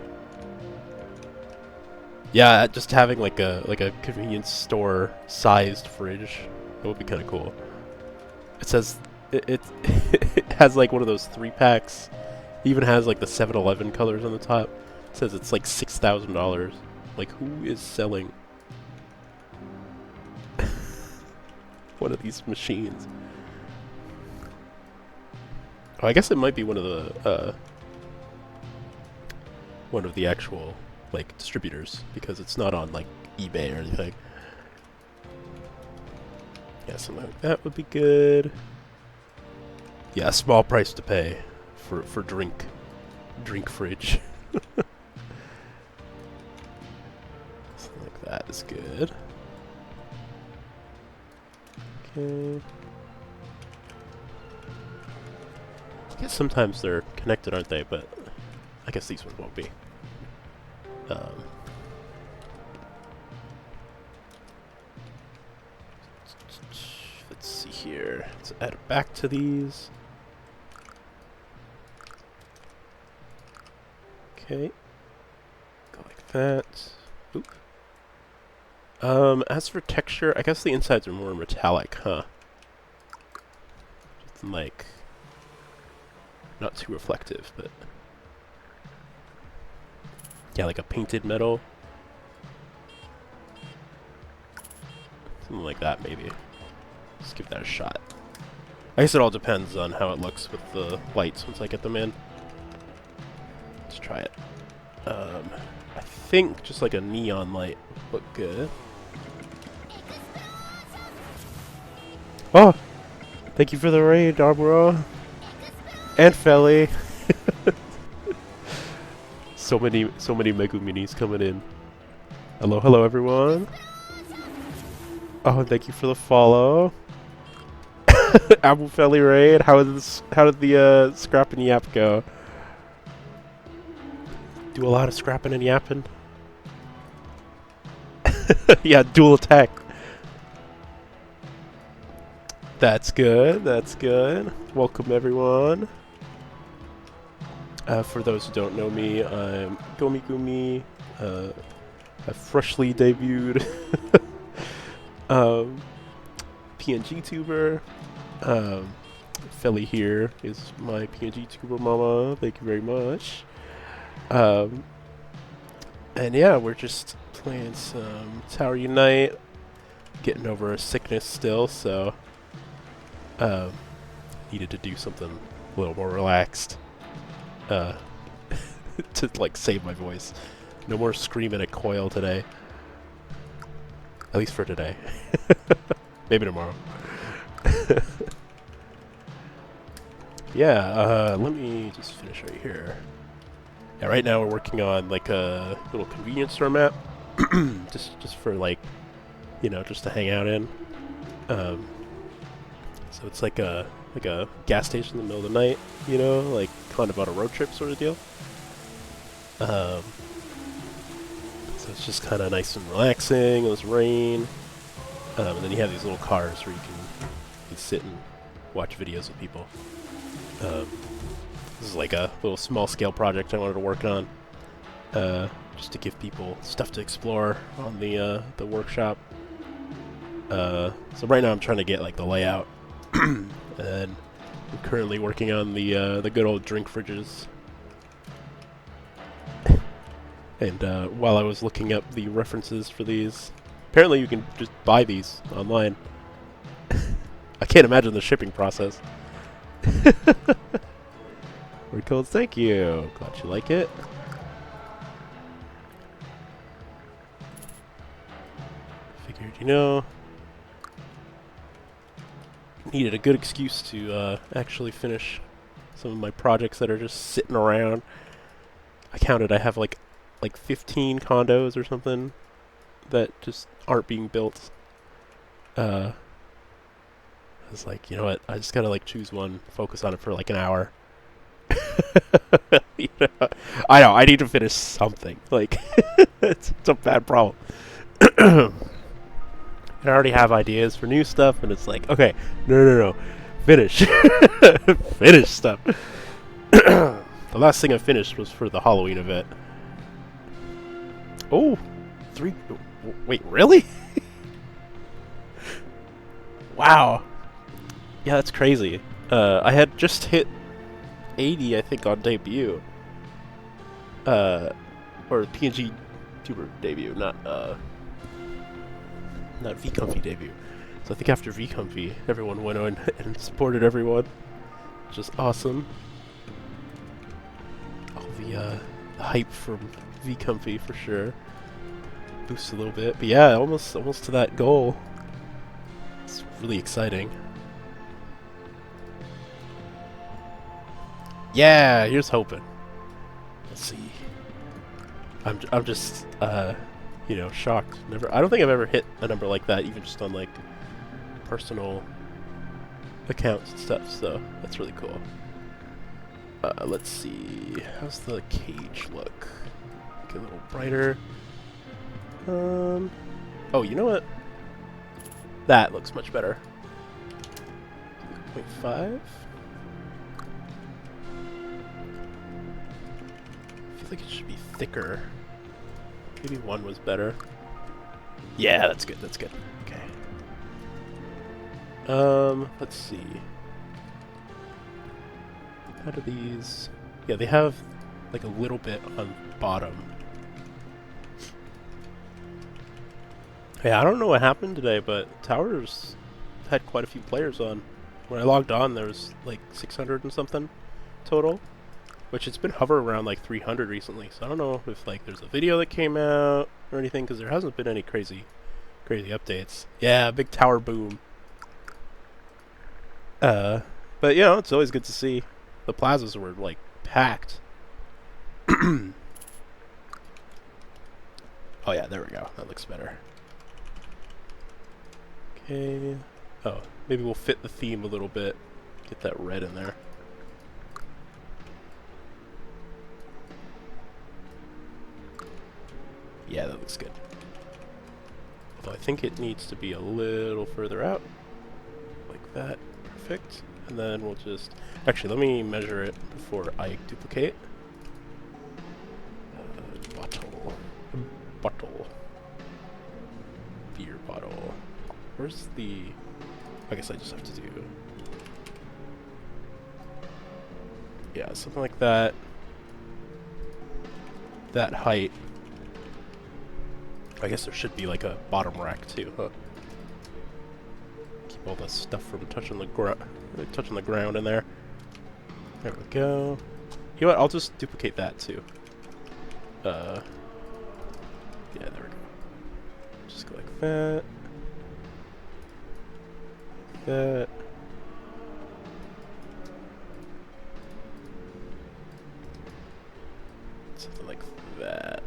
Yeah, just having like a convenience store sized fridge. That would be kind of cool. It says it has like one of those 3-packs. It even has like the 7-Eleven colors on the top. It says it's like $6,000. Like, who is selling one of these machines? Oh, I guess it might be one of the actual like distributors, because it's not on like eBay or anything. Yeah, something like that would be good. Yeah, a small price to pay for drink fridge. Something like that is good. Okay. I guess sometimes they're connected, aren't they? But I guess these ones won't be. Let's see here. Let's add it back to these. Okay. Go like that. Oop. As for texture, I guess the insides are more metallic, huh? Something like not too reflective, but yeah, like a painted metal. Something like that, maybe. Let's give that a shot. I guess it all depends on how it looks with the lights once I get them in. Let's try it. I think just like a neon light would look good. Oh! Thank you for the raid, Arboro. And Felly. So many Meguminis coming in. Hello everyone. Oh, thank you for the follow. Abu Felly raid. How did the scrap and yap go? Do a lot of scrapping and yapping. Yeah, dual attack. That's good. That's good. Welcome everyone. For those who don't know me, I'm Gomigumi. I freshly debuted PNG tuber. Felly here is my PNG tuber mama. Thank you very much. And yeah, we're just playing some Tower Unite, getting over a sickness still, so needed to do something a little more relaxed to like save my voice. No more screaming at Coil today. At least for today. Maybe tomorrow. Yeah, let me just finish right here. Yeah, right now we're working on like a little convenience store map, just for like, you know, just to hang out in. So it's like a gas station in the middle of the night, you know, like kind of on a road trip sort of deal. Um, so it's just kind of nice and relaxing. It was rain. And then you have these little cars where you can sit and watch videos with people. This is like a little small-scale project I wanted to work on, just to give people stuff to explore on the workshop. So right now I'm trying to get like the layout, and I'm currently working on the good old drink fridges. And while I was looking up the references for these, apparently you can just buy these online. I can't imagine the shipping process. Word codes, thank you. Glad you like it. Figured, you know, needed a good excuse to actually finish some of my projects that are just sitting around. I counted, I have like 15 condos or something that just aren't being built. I was like, you know what, I just gotta like choose one, focus on it for like an hour. You know, I know, I need to finish something. Like, it's a bad problem. And I already have ideas for new stuff, and it's like, okay, no, finish. Finish stuff. The last thing I finished was for the Halloween event. Oh, wait, really? Wow. Yeah, that's crazy. I had just hit 80, I think, on debut. Or PNG Tuber debut, not VComfy debut. So I think after VComfy, everyone went on and supported everyone, which is awesome. All the hype from VComfy for sure boosts a little bit, but yeah, almost to that goal. It's really exciting. Yeah, here's hoping. Let's see. I'm just you know, shocked. I don't think I've ever hit a number like that, even just on like personal accounts and stuff. So that's really cool. Let's see. How's the cage look? Get a little brighter. Oh, you know what? That looks much better. 0.5. I feel like it should be thicker. Maybe 1 was better. Yeah, that's good. That's good. Okay. Let's see. How do these? Yeah, they have like a little bit on bottom. Yeah, I don't know what happened today, but Towers had quite a few players on. When I logged on, there was like 600 and something total, which it's been hovering around like 300 recently. So I don't know if like there's a video that came out or anything, because there hasn't been any crazy updates. Yeah, big tower boom. But you know, it's always good to see. The plazas were like packed. Oh yeah, there we go. That looks better. Okay. Oh, maybe we'll fit the theme a little bit. Get that red in there. Yeah, that looks good. Although I think it needs to be a little further out. Like that. Perfect. And then we'll just... Actually, let me measure it before I duplicate. Bottle. Beer bottle. Where's the... I guess I just have to do... Yeah, something like that. That height. I guess there should be like a bottom rack too, huh? Keep all the stuff from touching the ground in there. There we go. You know what? I'll just duplicate that too. Yeah, there we go. Just go like that. Like that. Something like that.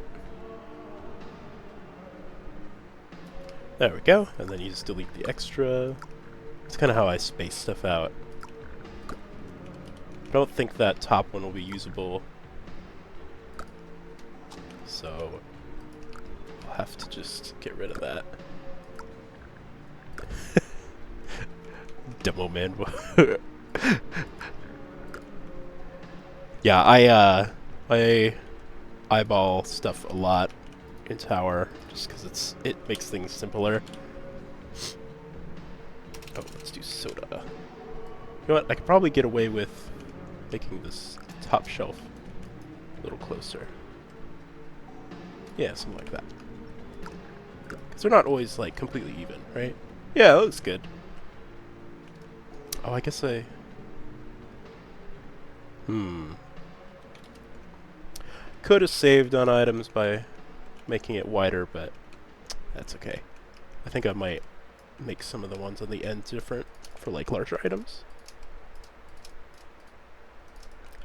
There we go, and then you just delete the extra. That's kind of how I space stuff out. I don't think that top one will be usable so I'll have to just get rid of that. Demo man. Yeah, I eyeball stuff a lot in Tower just because it makes things simpler. Oh, let's do soda. You know what? I could probably get away with making this top shelf a little closer. Yeah, something like that. Because they're not always like completely even, right? Yeah, that looks good. Oh, I guess I... Could have saved on items by making it wider, but that's okay. I think I might make some of the ones on the end different for like larger items.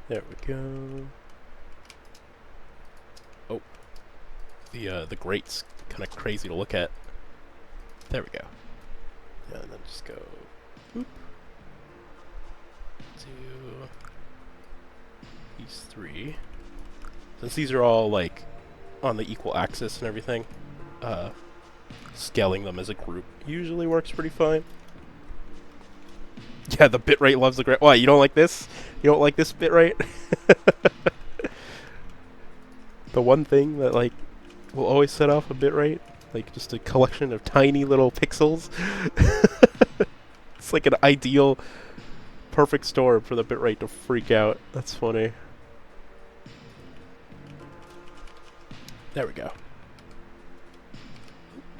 There we go. Oh, the grate's kind of crazy to look at. There we go. Yeah, and then just go. Boop. Do these three. Since these are all like on the equal axis and everything, scaling them as a group usually works pretty fine. Yeah, the bitrate loves the grate. Why, you don't like this? You don't like this bitrate? The one thing that like will always set off a bitrate, like just a collection of tiny little pixels. It's like an ideal, perfect storm for the bitrate to freak out. That's funny. There we go.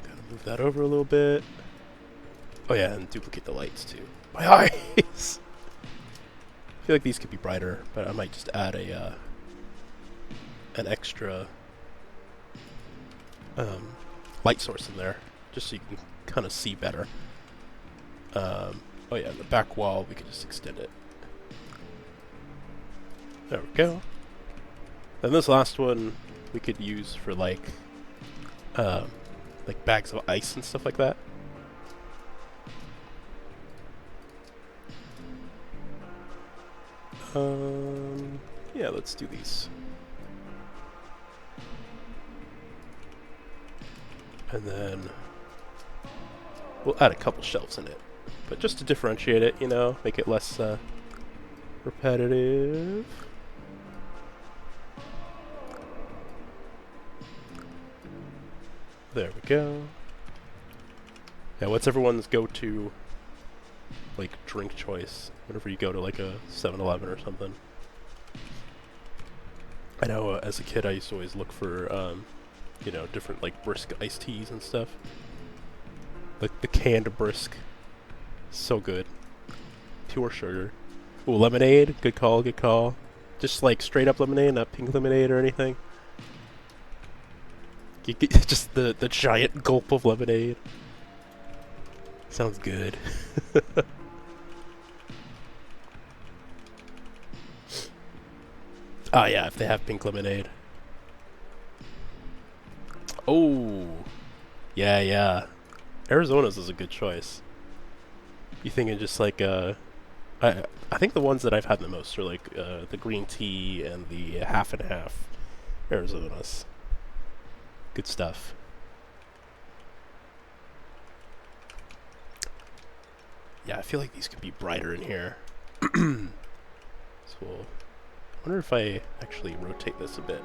Gotta move that over a little bit. Oh yeah, and duplicate the lights too. My eyes! I feel like these could be brighter, but I might just add a an extra light source in there, just so you can kind of see better. Oh yeah, the back wall, we could just extend it. There we go. And this last one we could use for like bags of ice and stuff like that. Yeah, let's do these. And then we'll add a couple shelves in it, but just to differentiate it, you know, make it less repetitive. There we go. Yeah, what's everyone's go-to like drink choice whenever you go to like a 7-Eleven or something? I know as a kid I used to always look for you know, different like brisk iced teas and stuff. Like the canned brisk, so good. Pure sugar. Ooh, lemonade, good call, good call. Just like straight up lemonade, not pink lemonade or anything. Just the giant gulp of lemonade. Sounds good. Oh yeah, if they have pink lemonade. Oh, yeah, yeah. Arizona's is a good choice. You thinking just like I think the ones that I've had the most are like the green tea and the half and half Arizona's. Good stuff. Yeah, I feel like these could be brighter in here. So we'll, I wonder if I actually rotate this a bit.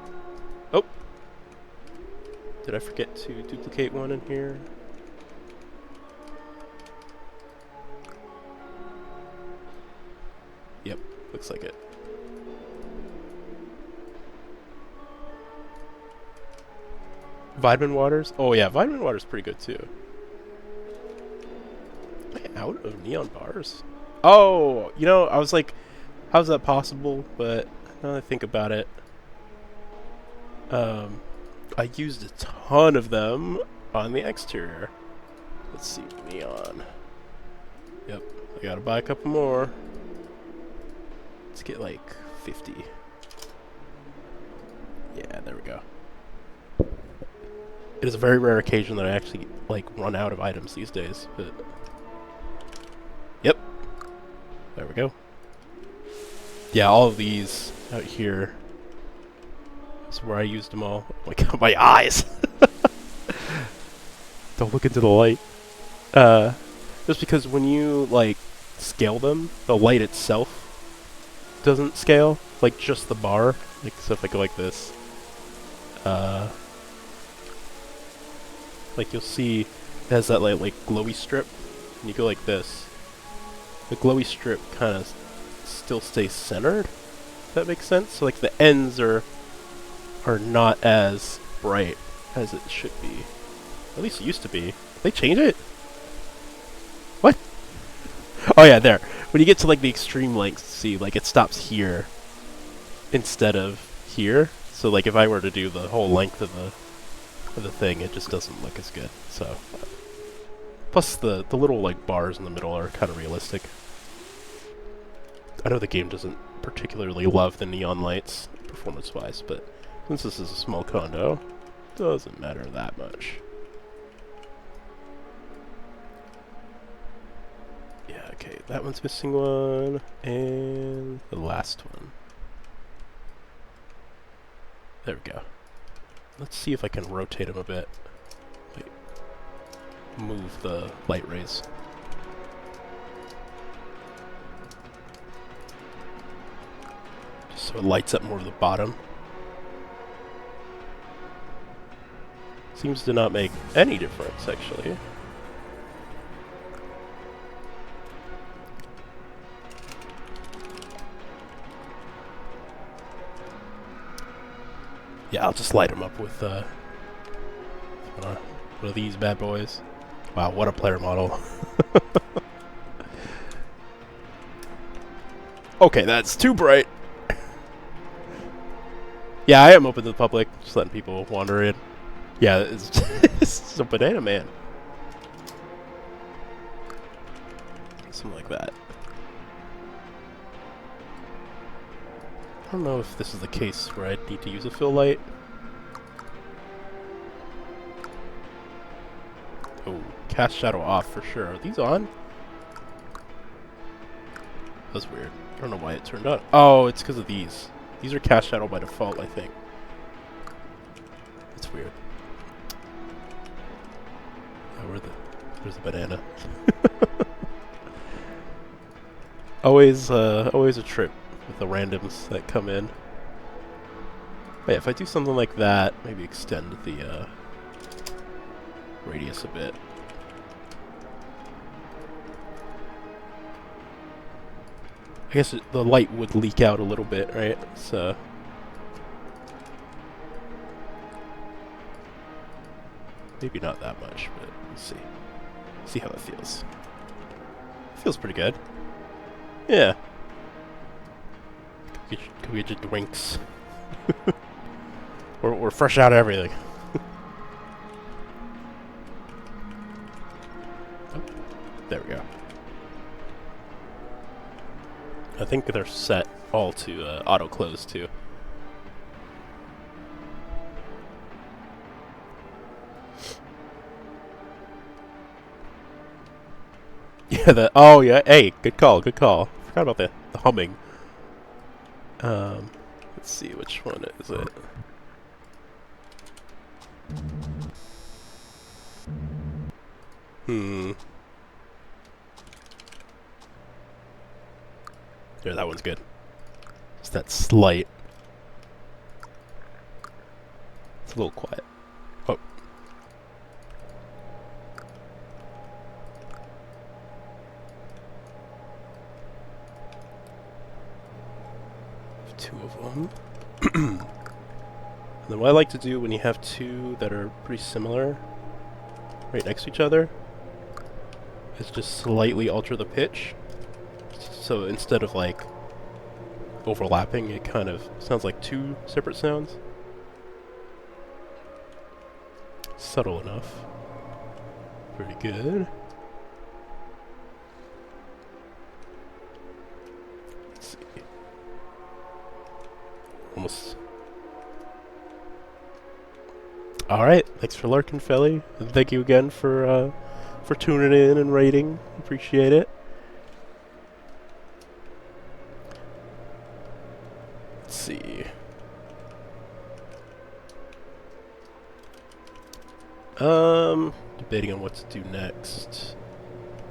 Oh! Did I forget to duplicate one in here? Yep, looks like it. Vitamin waters? Oh yeah, vitamin water's pretty good too. Am I out of neon bars? Oh, you know, I was like, how's that possible? But now that I think about it, I used a ton of them on the exterior. Let's see, neon. Yep, I gotta buy a couple more. Let's get like 50. Yeah, there we go. It is a very rare occasion that I actually like run out of items these days, but yep, there we go. Yeah, all of these out here That's where I used them all. Oh my god, my eyes! Don't look into the light. Just because when you, like, scale them, the light itself doesn't scale. Like, just the bar. Like, so if I go like this, like, you'll see it has that, like glowy strip. And you go like this. The glowy strip kind of still stays centered. If that makes sense? So, like, the ends are not as bright as it should be. At least it used to be. Did they change it? What? Oh yeah, there. When you get to like the extreme lengths, see, like it stops here instead of here. So like if I were to do the whole length of the thing, it just doesn't look as good. So plus the little like bars in the middle are kind of realistic. I know the game doesn't particularly love the neon lights performance-wise, but since this is a small condo, it doesn't matter that much. Yeah, okay, that one's missing one, and the last one. There we go. Let's see if I can rotate them a bit. Wait. Move the light rays. Just so it lights up more of the bottom. Seems to not make any difference, actually. Yeah, I'll just light them up with one of these bad boys. Wow, what a player model. Okay, that's too bright. Yeah, I am open to the public, just letting people wander in. Yeah, it's just a banana man. Something like that. I don't know if this is the case where I need to use a fill light. Oh, cast shadow off for sure. Are these on? That's weird. I don't know why it turned on. Oh, it's because of these. These are cast shadow by default, I think. That's weird. Oh, there's the banana. always a trip with the randoms that come in. But yeah, if I do something like that, maybe extend the radius a bit. I guess the light would leak out a little bit, right? So maybe not that much, but we'll see. See how that feels. Feels pretty good. Yeah. Could we just drinks? we're fresh out of everything. Oh, there we go. I think they're set all to auto close too. Yeah, oh yeah, hey, good call, good call. Forgot about the humming. Let's see, which one is it? There, that one's good. It's that slight. It's a little quiet. Oh. Two of them. And then what I like to do when you have two that are pretty similar, right next to each other, is just slightly alter the pitch. So instead of like overlapping, it kind of sounds like two separate sounds. Subtle enough. Pretty good. Let's see. Almost. Alright, thanks for lurking, Felly. And thank you again for tuning in and rating. Appreciate it. Let's see. Debating on what to do next.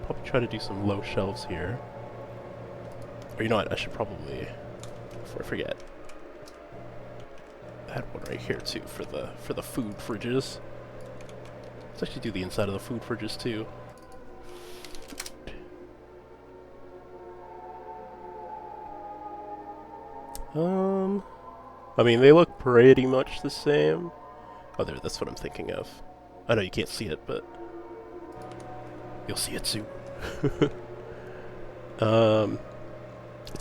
Probably try to do some low shelves here. Or you know what, I should probably, before I forget, add one right here too for the food fridges. Let's actually do the inside of the food fridges too. I mean, they look pretty much the same. Oh, there, that's what I'm thinking of. I know you can't see it, but you'll see it soon. It's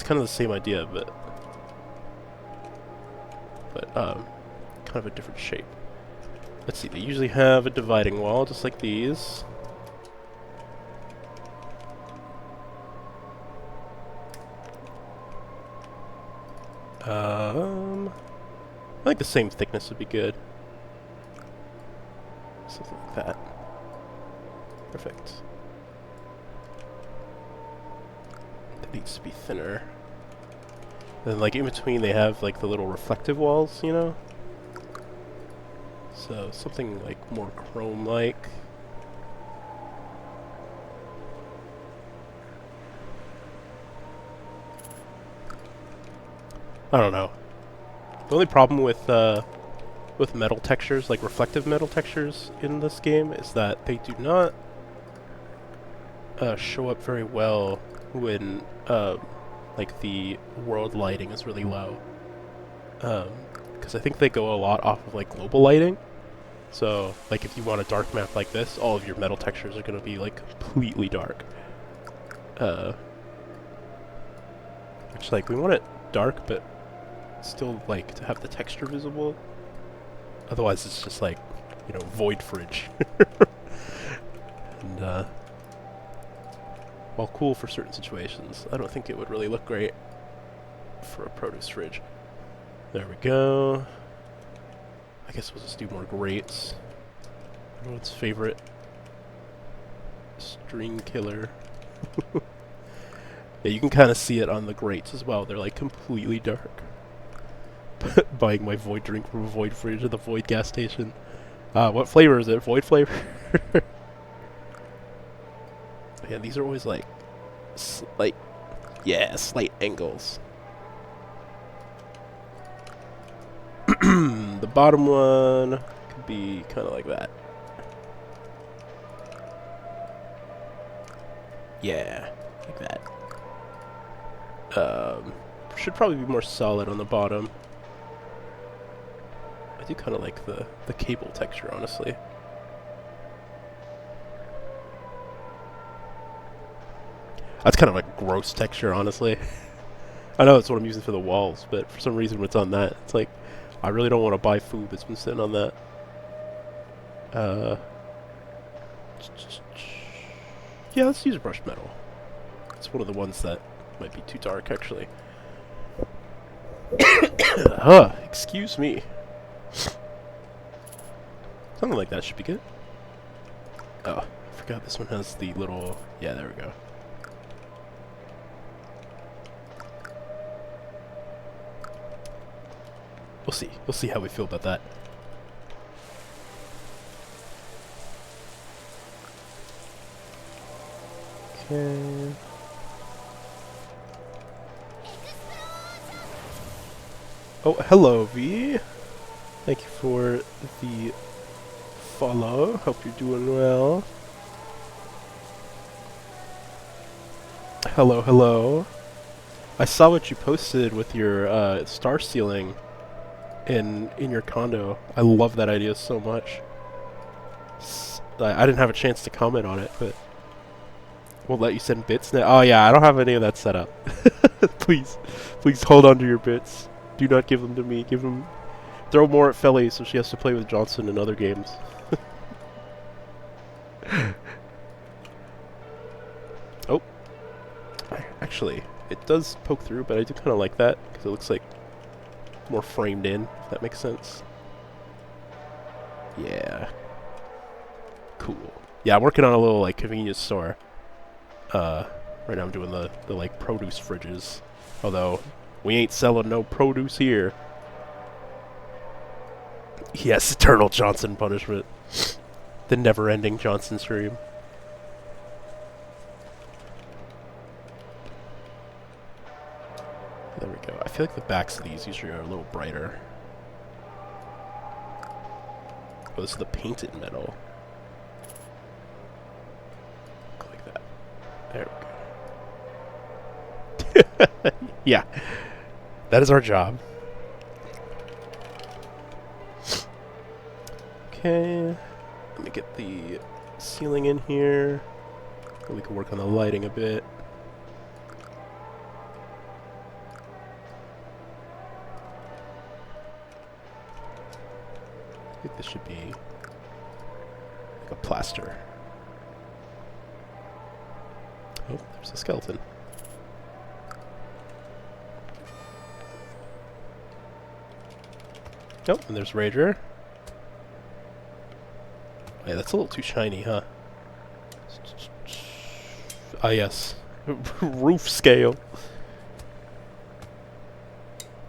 kind of the same idea, but kind of a different shape. Let's see, they usually have a dividing wall, just like these. I think the same thickness would be good. Something like that. Perfect. That needs to be thinner. And then, like, in between they have, like, the little reflective walls, you know? So, something, like, more chrome-like. I don't know. The only problem with metal textures, like reflective metal textures in this game, is that they do not show up very well when like the world lighting is really low. Because I think they go a lot off of like global lighting. So like if you want a dark map like this, all of your metal textures are going to be like completely dark. Which like we want it dark, but still like to have the texture visible. Otherwise it's just like, you know, void fridge. And while cool for certain situations, I don't think it would really look great for a produce fridge. There we go. I guess we'll just do more grates. Everyone's favorite string killer. Yeah, you can kind of see it on the grates as well. They're like completely dark. Buying my void drink from a void fridge at the void gas station. What flavor is it? Void flavor? Yeah, these are always like slight angles. The bottom one could be kind of like that. Yeah, like that. Should probably be more solid on the bottom. I do kind of like the cable texture, honestly. That's kind of like gross texture, honestly. I know that's what I'm using for the walls, but for some reason when it's on that, it's like, I really don't want to buy food that's been sitting on that. Yeah, let's use brushed metal. It's one of the ones that might be too dark, actually. Excuse me. Something like that should be good. Oh, I forgot this one has the little... Yeah, there we go. We'll see. We'll see how we feel about that. Okay. Oh, hello, V. Thank you for the follow. Hope you're doing well. Hello, hello. I saw what you posted with your star ceiling in your condo. I love that idea so much. I didn't have a chance to comment on it, but won't let you send bits now. Oh yeah, I don't have any of that set up. Please hold on to your bits. Do not give them to me. Give them. Throw more at Felly so she has to play with Johnson in other games. Oh, actually, it does poke through, but I do kind of like that because it looks like more framed in, if that makes sense. Yeah. Cool. Yeah, I'm working on a little like convenience store. Right now I'm doing the like produce fridges. Although we ain't selling no produce here. Yes, eternal Johnson punishment. The never-ending Johnson stream. There we go. I feel like the backs of these usually are a little brighter. Oh, this is the painted metal. Like that. There we go. Yeah. That is our job. Okay. Let me get the ceiling in here. We can work on the lighting a bit. I think this should be like a plaster. Oh, there's a skeleton. Oh, and there's Rager. Yeah, that's a little too shiny, huh? Ah, yes. Roof scale.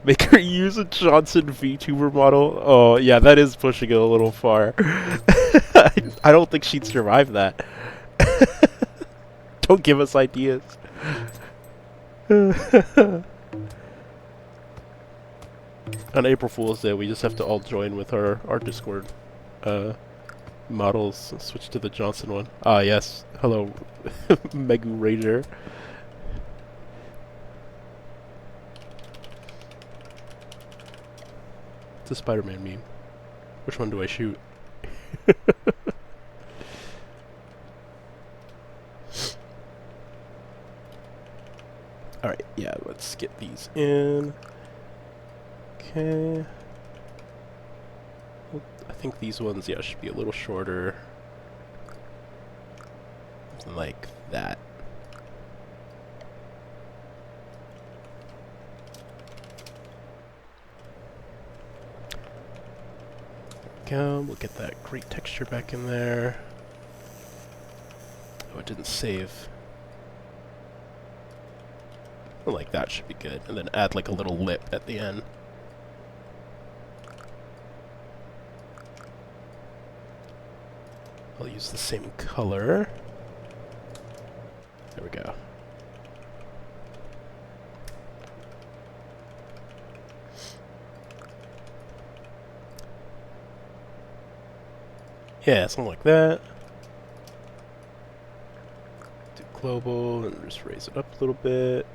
Make her use a Johnson VTuber model? Oh, yeah, that is pushing it a little far. I don't think she'd survive that. Don't give us ideas. On April Fool's Day, we just have to all join with our Discord models and switch to the Johnson one. Ah, yes. Hello, Megu Rager. It's a Spider-Man meme. Which one do I shoot? Alright, yeah, let's get these in. Okay. Well, I think these ones, yeah, should be a little shorter. Something like that. Go. We'll get that great texture back in there. Oh, it didn't save. Well, like that should be good. And then add like a little lip at the end. I'll use the same color. There we go. Yeah, something like that. Do global and just raise it up a little bit.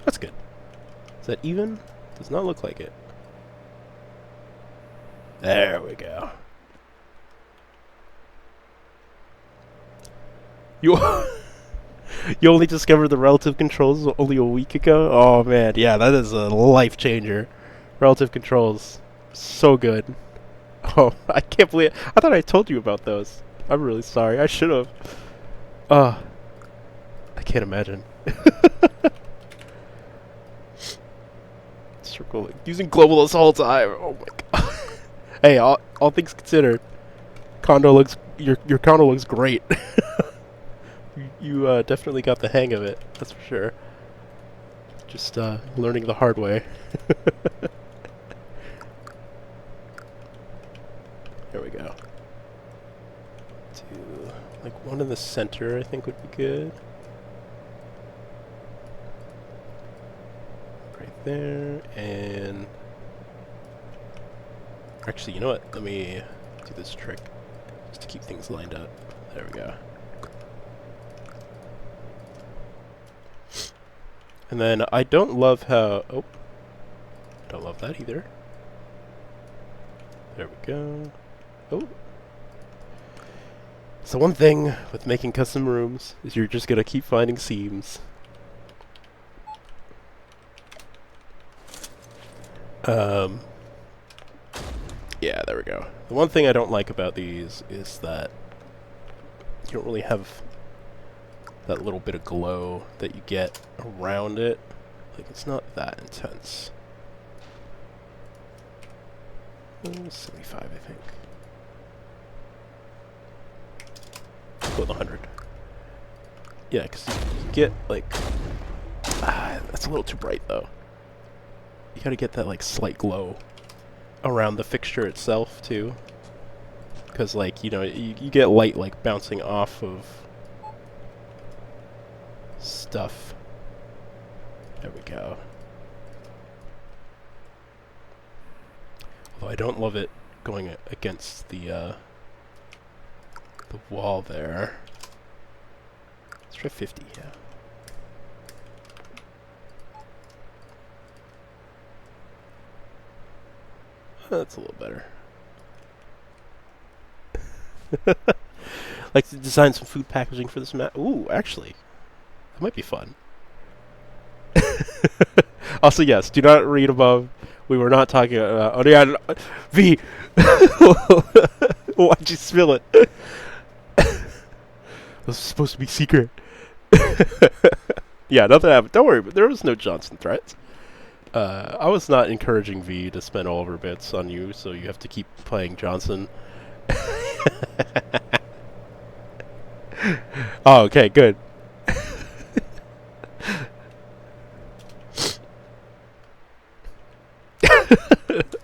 That's good. Is that even? Does not look like it. There we go. You you only discovered the relative controls only a week ago? Oh man, yeah, that is a life changer. Relative controls. So good. Oh, I can't believe it. I thought I told you about those. I'm really sorry. I should have. I can't imagine. Circle using global this whole time. Oh my god. Hey, all things considered, condo looks your condo looks great. You definitely got the hang of it. That's for sure. Just learning the hard way. There we go. Do like one in the center, I think would be good. Right there, and actually, you know what? Let me do this trick just to keep things lined up. There we go. And then I don't love how... Oh. Don't love that either. There we go. Oh. So one thing with making custom rooms is you're just gonna keep finding seams. Yeah, there we go. The one thing I don't like about these is that you don't really have that little bit of glow that you get around it. Like, it's not that intense. 75, I think. Go with 100. Yeah, because you get, like... that's a little too bright, though. You gotta get that, like, slight glow around the fixture itself too, because like you get light like bouncing off of stuff. There we go. Although I don't love it going against the wall there. Let's try 50, yeah. That's a little better. Like to design some food packaging for this map. Ooh, actually, that might be fun. Also, yes, do not read above. We were not talking about. Oh yeah, V. Why'd you spill it? This was supposed to be secret. Yeah, nothing happened. Don't worry, but there was no Johnson threats. I was not encouraging V to spend all of her bits on you, so you have to keep playing Johnson. Oh, okay, good.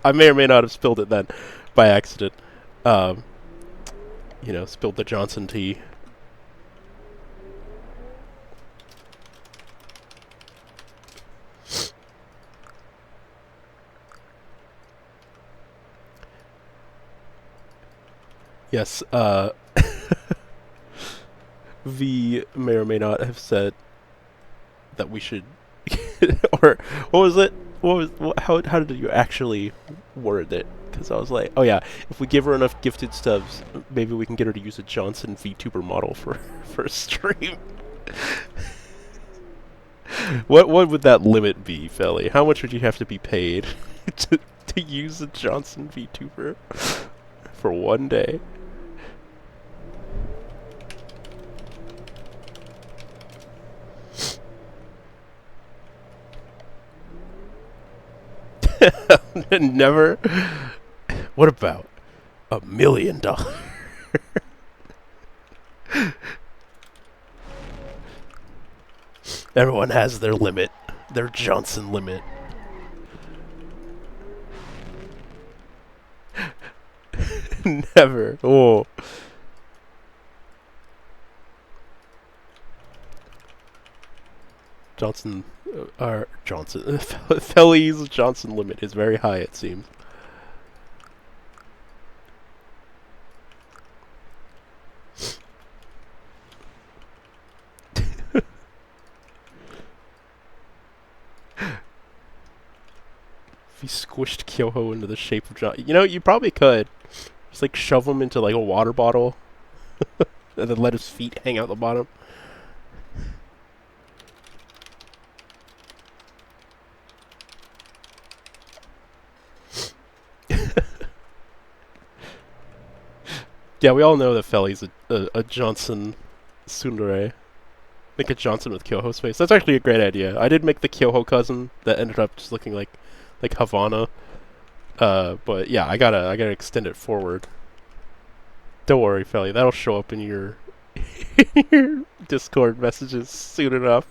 I may or may not have spilled it then, by accident. Spilled the Johnson tea. Yes, V may or may not have said that we should, or what was it? How did you actually word it? Because I was like, oh yeah, if we give her enough gifted stubs, maybe we can get her to use a Johnson VTuber model for a stream. What would that limit be, Felly? How much would you have to be paid to use a Johnson VTuber for one day? Never. What about $1 million? Everyone has their limit, their Johnson limit. Never. Oh. Felly's Johnson limit is very high, it seems. If you squished Kyoho into the shape of John, you probably could. Just like shove him into like a water bottle, and then let his feet hang out the bottom. Yeah, we all know that Felly's a Johnson tsundere. Make a Johnson with Kyoho's face. That's actually a great idea. I did make the Kyoho cousin that ended up just looking like Havana. But yeah, I gotta extend it forward. Don't worry, Felly. That'll show up in your Discord messages soon enough.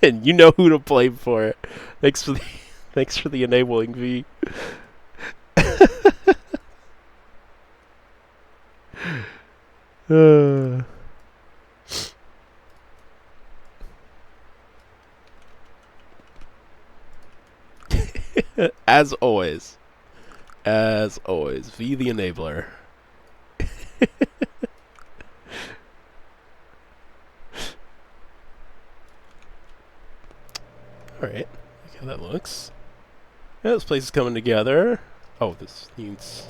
And you know who to blame for it. Thanks for the enabling, V. As always, V the enabler. Alright, look how that looks. Yeah, this place is coming together. Oh, this needs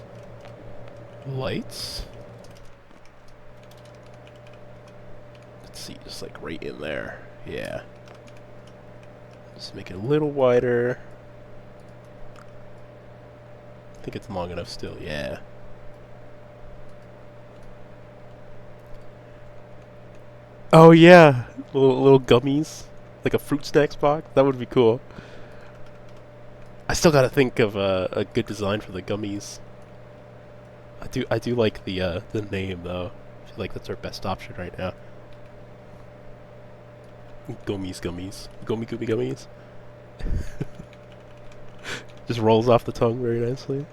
lights. Let's see, just like right in there. Yeah. Just make it a little wider. I think it's long enough still, yeah. Oh yeah, little gummies, like a fruit snacks box. That would be cool. I still gotta think of a good design for the gummies. I do like the name though. I feel like that's our best option right now. Gummies, gummies, gummies. Just rolls off the tongue very nicely.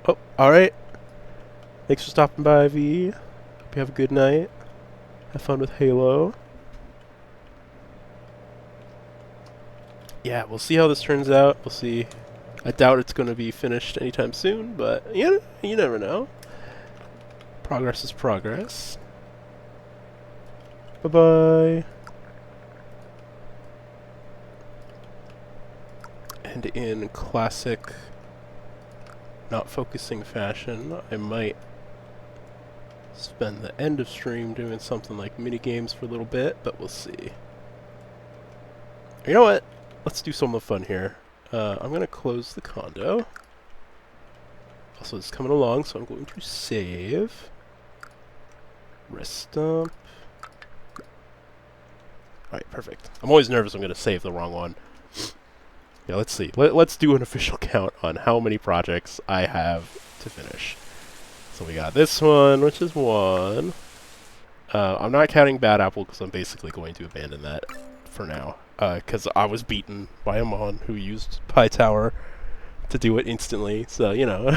Oh, alright. Thanks for stopping by, V. Hope you have a good night. Have fun with Halo. Yeah, we'll see how this turns out. We'll see. I doubt it's going to be finished anytime soon, but you never know. Progress is progress. Bye-bye. And in classic not focusing fashion, I might spend the end of stream doing something like mini games for a little bit, but we'll see. You know what? Let's do some of the fun here. I'm going to close the condo. Also, it's coming along, so I'm going to save. Rest dump. Alright, perfect. I'm always nervous I'm going to save the wrong one. Yeah, let's see. Let's do an official count on how many projects I have to finish. So we got this one, which is 1. I'm not counting Bad Apple because I'm basically going to abandon that for now. Because I was beaten by a Mon who used PyTower to do it instantly. So, you know.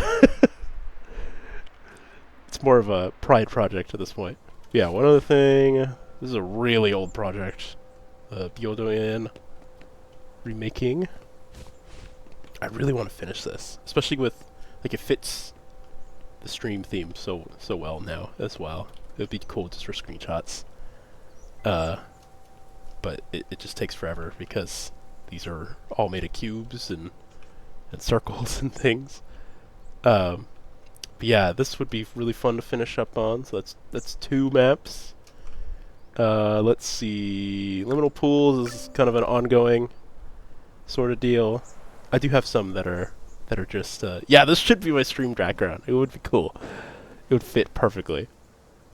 It's more of a pride project at this point. Yeah, one other thing. This is a really old project. Byodo-in remaking. I really want to finish this, especially with, like, it fits the stream theme so well now as well. It would be cool just for screenshots. But it just takes forever because these are all made of cubes and circles and things. But yeah, this would be really fun to finish up on. So that's 2 maps. Let's see. Liminal Pools is kind of an ongoing sort of deal. I do have some that are just yeah, this should be my stream background. It would be cool. It would fit perfectly.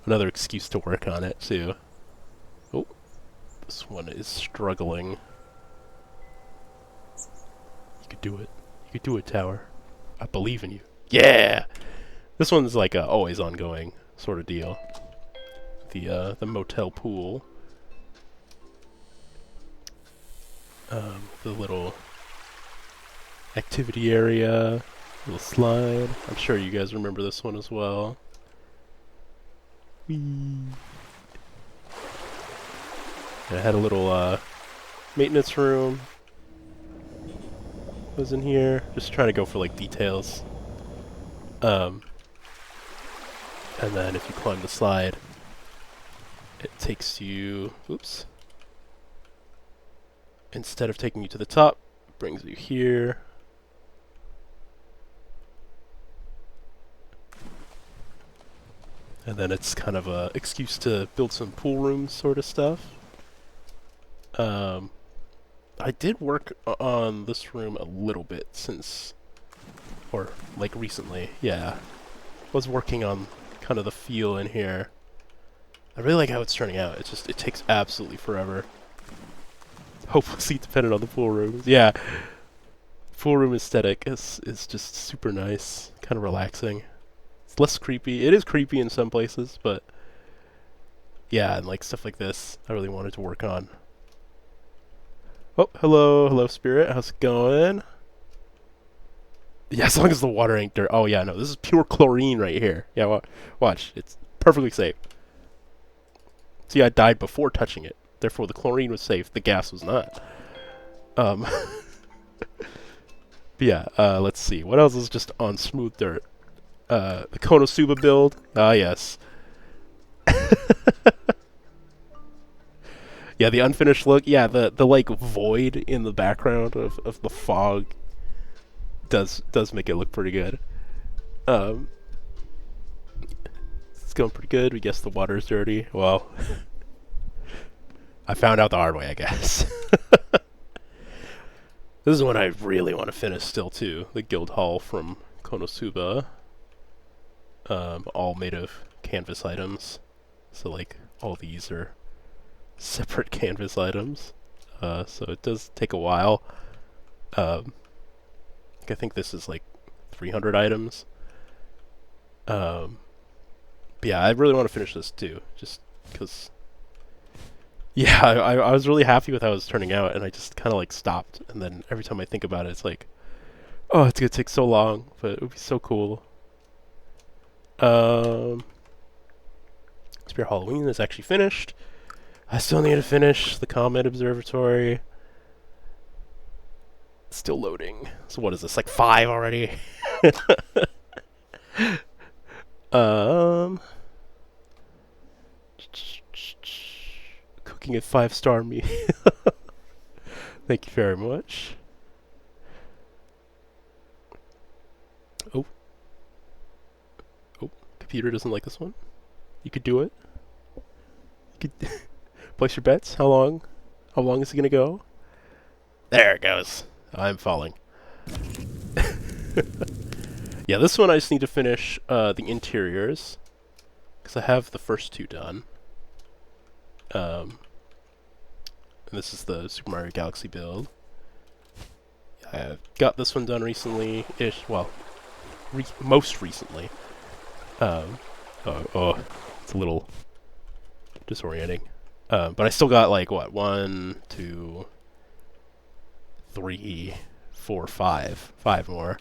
Another excuse to work on it too. Oh, this one is struggling. You could do it. You could do it, Tower. I believe in you. Yeah. This one's like a always ongoing sort of deal. The motel pool. The little activity area, little slide. I'm sure you guys remember this one as well. Whee. And I had a little maintenance room. Was in here, just trying to go for like details. And then if you climb the slide, it takes you. Oops. Instead of taking you to the top, it brings you here. And then it's kind of a excuse to build some pool rooms sort of stuff. I did work on this room a little bit since, or like recently, yeah. Was working on kind of the feel in here. I really like how it's turning out. It's just, it takes absolutely forever. Hopelessly dependent on the pool rooms. Yeah. Pool room aesthetic is just super nice. Kind of relaxing. It's less creepy. It is creepy in some places, but yeah, and like stuff like this, I really wanted to work on. Oh, hello, Spirit. How's it going? Yeah, as long as the water ain't dirt. Oh yeah, no, this is pure chlorine right here. Yeah, watch. It's perfectly safe. See, I died before touching it. Therefore, the chlorine was safe. The gas was not. But yeah, let's see. What else is just on smooth dirt? The Konosuba build. Ah, yes. Yeah, the unfinished look. Yeah, the like void in the background of the fog does make it look pretty good. It's going pretty good. We guess the water's dirty. Well, I found out the hard way, I guess. This is one I really want to finish still too. The Guild Hall from Konosuba. All made of canvas items. So like all these are separate canvas items. So it does take a while. I think this is like 300 items. But yeah, I really want to finish this too, just because Yeah, I was really happy with how it was turning out, and I just kind of like stopped. And then every time I think about it, it's like, oh, it's gonna take so long, but it would be so cool. Um, Spear Halloween is actually finished. I still need to finish the Comet Observatory. Still loading. So what is this, like 5 already? um, Cooking at 5-star me. Thank you very much. Oh, computer doesn't like this one. You could do it. You could place your bets. How long? How long is it gonna go? There it goes. I'm falling. Yeah, this one I just need to finish the interiors, because I have the first 2 done. And this is the Super Mario Galaxy build. I got this one done recently-ish. Well, most recently. It's a little disorienting. But I still got like what 1, 2, 3, 4, 5 more.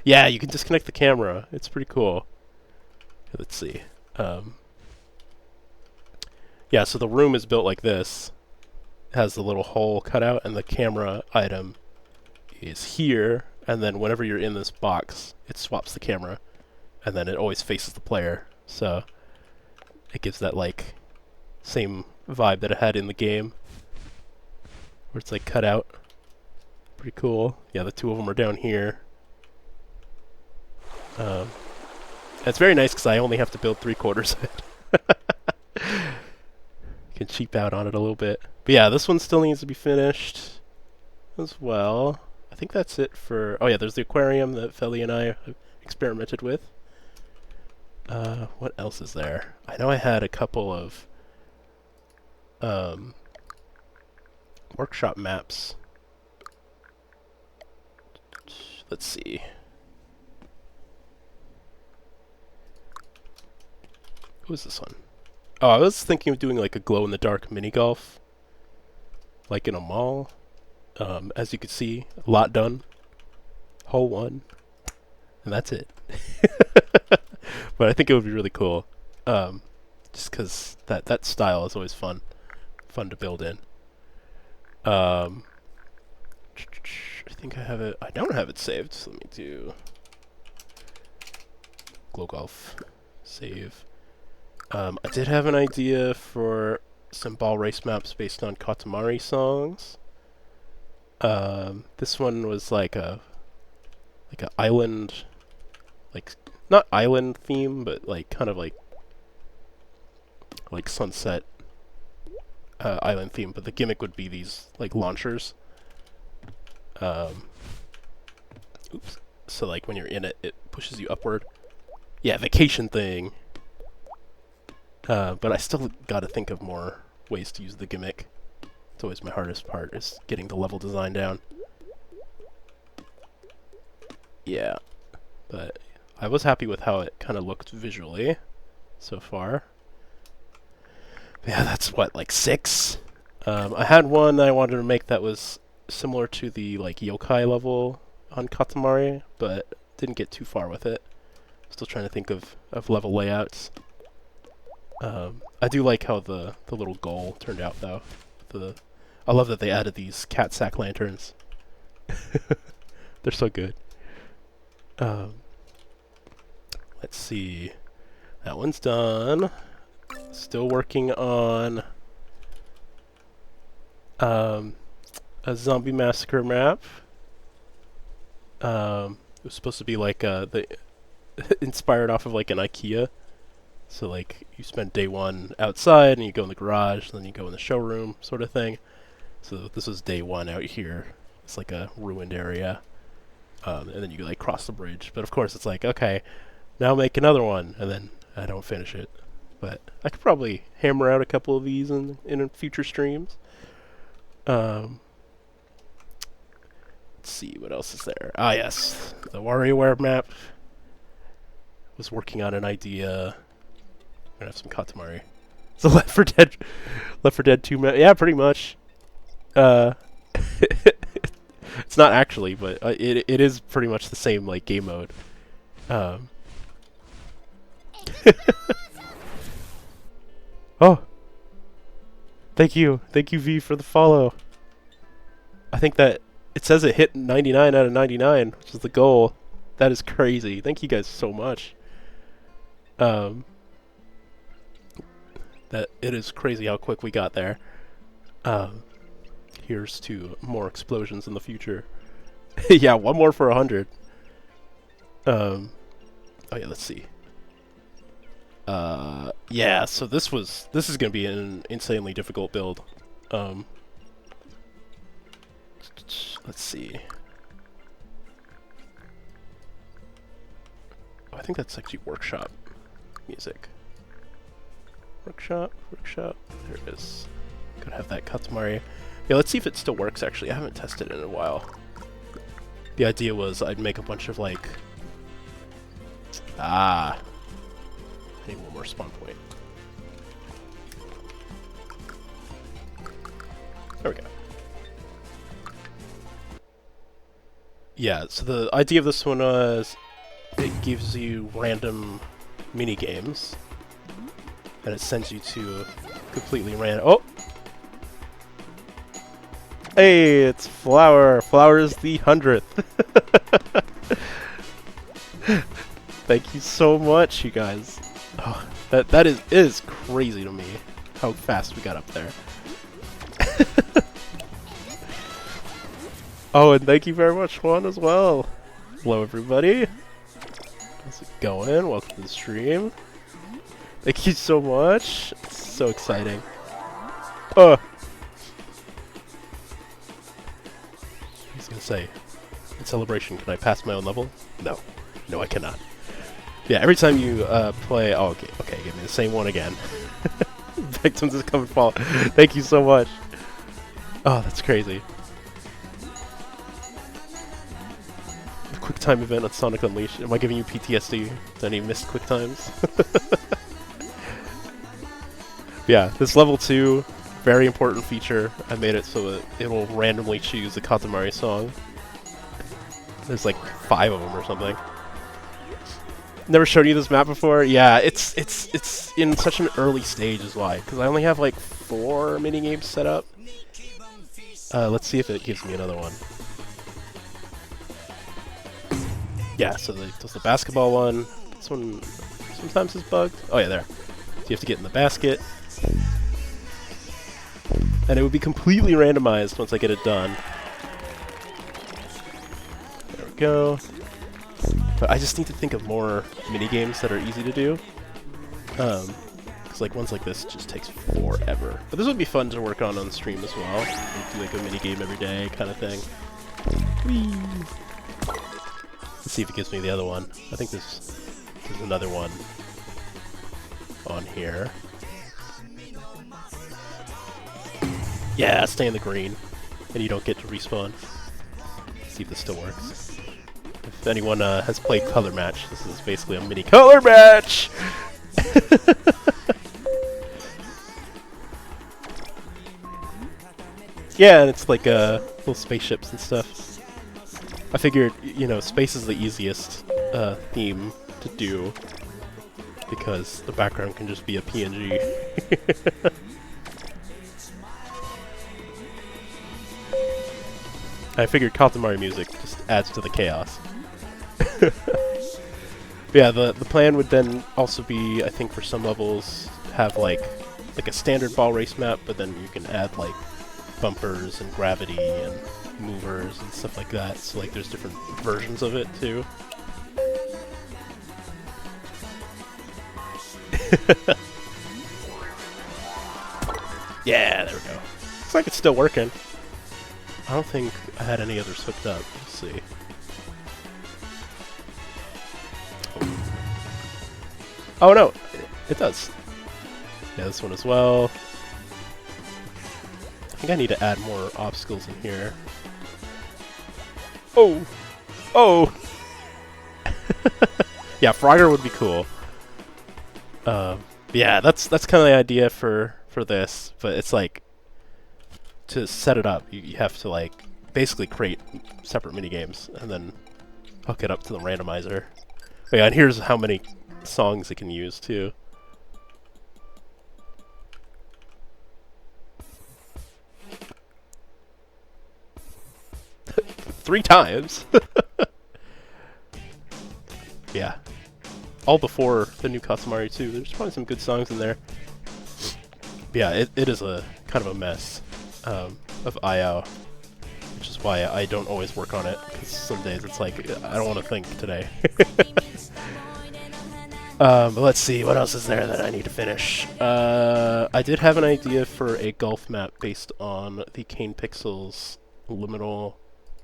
Yeah, you can disconnect the camera. It's pretty cool. Let's see. Yeah, so the room is built like this. It has the little hole cut out, and the camera item is here. And then whenever you're in this box, it swaps the camera, and then it always faces the player. So it gives that like same vibe that it had in the game, where it's like cut out. Pretty cool. Yeah, the 2 of them are down here. It's very nice because I only have to build 3/4 of it. Can cheap out on it a little bit. But yeah, this one still needs to be finished as well. I think that's it for... Oh yeah, there's the aquarium that Feli and I have experimented with. What else is there? I know I had a couple of workshop maps. Let's see. What was this one? Oh, I was thinking of doing like a glow-in-the-dark mini-golf, like in a mall. As you can see, a lot done. Hole 1. And that's it. But I think it would be really cool. Just because that style is always fun to build in. I think I have it. I don't have it saved, so let me do Glow Golf save. I did have an idea for some ball race maps based on Katamari songs. This one was like a island, like not island theme, but like kind of like sunset island theme. But the gimmick would be these like launchers. Oops. So like when you're in it, it pushes you upward. Yeah, vacation thing. But I still gotta think of more ways to use the gimmick. It's always my hardest part, is getting the level design down. Yeah, but I was happy with how it kind of looked visually so far. But yeah, that's what, like 6? I had one I wanted to make that was similar to the like yokai level on Katamari, but didn't get too far with it. Still trying to think of level layouts. I do like how the little goal turned out though. I love that they added these cat sack lanterns. They're so good. Let's see. That one's done. Still working on a zombie massacre map. It was supposed to be like inspired off of like an IKEA. So like you spend day 1 outside and you go in the garage, then you go in the showroom sort of thing. So this is day 1 out here. It's like a ruined area. And then you like cross the bridge. But of course it's like, okay, now make another one, and then I don't finish it. But I could probably hammer out a couple of these in future streams. Let's see, what else is there? Ah yes, the WarioWare map. Was working on an idea. I'm gonna have some Katamari. So Left 4 Dead 2. Yeah, pretty much. It's not actually, but it is pretty much the same like game mode. Um. Oh, thank you V for the follow. I think that it says it hit 99 out of 99, which is the goal. That is crazy. Thank you guys so much. That it is crazy how quick we got there. Here's to more explosions in the future. Yeah, one more for 100. Oh yeah, let's see. Yeah, so this is gonna be an insanely difficult build. Let's see. Oh, I think that's actually workshop music. Workshop. There it is. Gotta have that Katamari. Yeah, let's see if it still works, actually. I haven't tested it in a while. The idea was I'd make a bunch of, like... I need one more spawn point. There we go. Yeah, so the idea of this one was it gives you random mini games, and it sends you to completely random. Oh, hey, it's Flower. Flower is the 100th. Thank you so much, you guys. Oh, that is crazy to me how fast we got up there. Oh, and thank you very much, Juan, as well. Hello, everybody. How's it going? Welcome to the stream. Thank you so much. It's so exciting. I was gonna say, in celebration, can I pass my own level? No. No, I cannot. Yeah, every time you play... Oh, okay, give me the same one again. Victims is coming fall. Thank you so much. Oh, that's crazy. The quick time event on Sonic Unleashed. Am I giving you PTSD? Any missed quick times? Yeah, this level 2, very important feature. I made it so that it will randomly choose the Katamari song. There's like 5 of them or something. Never showed you this map before? Yeah, it's in such an early stage is why. Because I only have like 4 minigames set up. Let's see if it gives me another one. Yeah, so there's the basketball one. This one sometimes is bugged. Oh yeah, there. So you have to get in the basket. And it would be completely randomized once I get it done. There we go. But I just need to think of more mini-games that are easy to do. Because like ones like this just takes forever. But this would be fun to work on stream as well. Do like a mini-game every day kind of thing. Whee! Let's see if it gives me the other one. I think there's another one on here. Yeah, stay in the green. And you don't get to respawn. Let's see if this still works. If anyone has played Color Match, this is basically a mini Color Match! Yeah, and it's like little spaceships and stuff. I figured, you know, space is the easiest theme to do because the background can just be a PNG. I figured Katamari music just adds to the chaos. Yeah, the plan would then also be, I think for some levels, have like a standard ball race map, but then you can add like bumpers and gravity and movers and stuff like that. So like there's different versions of it too. Yeah, there we go. Looks like it's still working. I don't think I had any others hooked up. Let's see. Oh no, it does. Yeah, this one as well. I think I need to add more obstacles in here. Oh! Oh! Yeah, Frogger would be cool. Yeah, that's kind of the idea for this, but it's like to set it up, you have to like basically create separate mini games and then hook it up to the randomizer. Oh, yeah, and here's how many songs it can use too. 3 times. Yeah. All before the new Katamari 2. There's probably some good songs in there. But yeah, it is a kind of a mess of IO, which is why I don't always work on it, because some days it's like, I don't want to think today. But let's see, what else is there that I need to finish? I did have an idea for a golf map based on the Kane Pixels liminal,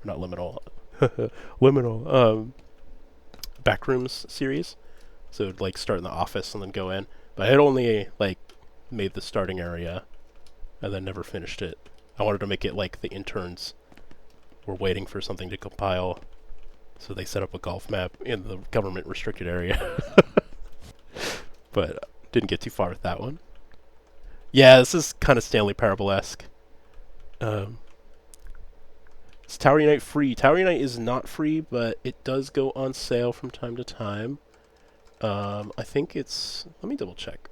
not liminal, liminal, Backrooms series. So it would like start in the office and then go in. But I had only like made the starting area and then never finished it. I wanted to make it like the interns were waiting for something to compile, so they set up a golf map in the government restricted area. But didn't get too far with that one. Yeah, this is kind of Stanley Parable-esque. Is Tower Unite free? Tower Unite is not free, but it does go on sale from time to time. I think it's... Let me double check.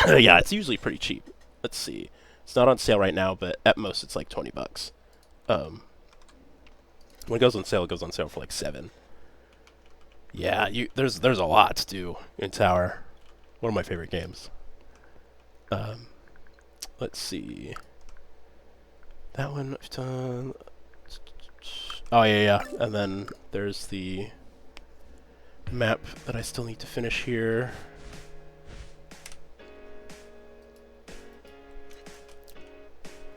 Yeah, it's usually pretty cheap. Let's see. It's not on sale right now, but at most it's like $20. When it goes on sale for like $7. Yeah, there's a lot to do in Tower. One of my favorite games. Let's see. That one I've done. Oh yeah. And then there's the map that I still need to finish here.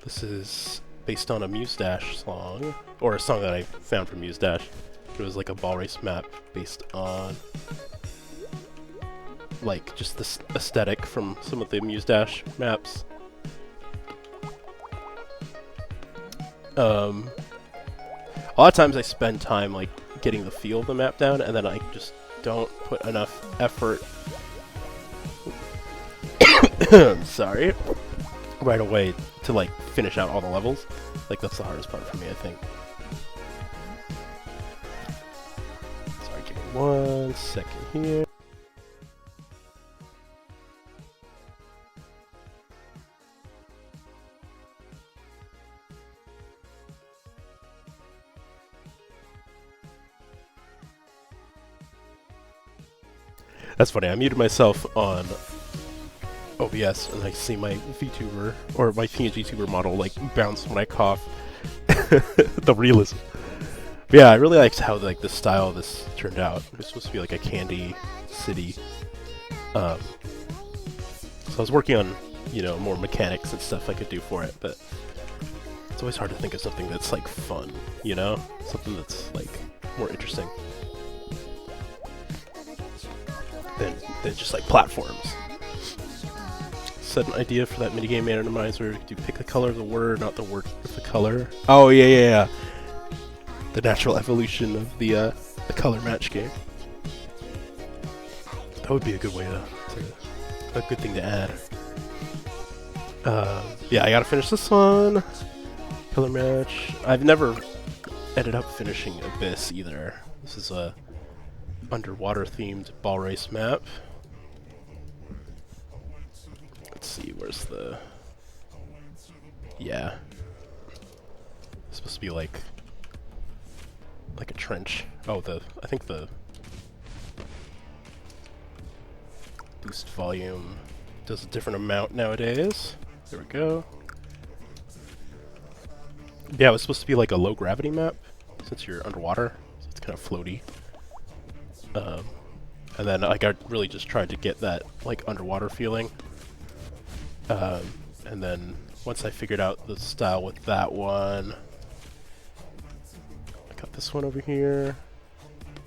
This is based on a Muse Dash song, or a song that I found from Muse Dash. It was like a ball race map based on like just this aesthetic from some of the Muse Dash maps. A lot of times I spend time like getting the feel of the map down, and then I just don't put enough effort sorry, right away to like finish out all the levels. Like that's the hardest part for me, I think. Sorry, give me 1 second here. That's funny, I muted myself on OBS and I see my VTuber, or my PNG tuber model, like bounce when I cough. The realism. But yeah, I really liked how like the style of this turned out. It was supposed to be like a candy city. So I was working on, you know, more mechanics and stuff I could do for it, but it's always hard to think of something that's like fun, you know? Something that's like more interesting than just like platforms. Set an idea for that minigame randomizer. Do pick the color of the word, not the word with the color. Oh yeah. The natural evolution of the color match game. That would be a good way a good thing to add. Yeah, I gotta finish this one. Color match. I've never ended up finishing Abyss either. This is a underwater themed ball race map. Let's see, where's the... Yeah. It's supposed to be like a trench. Oh, I think the boost volume does a different amount nowadays. There we go. Yeah, it was supposed to be like a low gravity map since you're underwater, so it's kind of floaty. And then like I really just tried to get that like underwater feeling. And then once I figured out the style with that one, I got this one over here.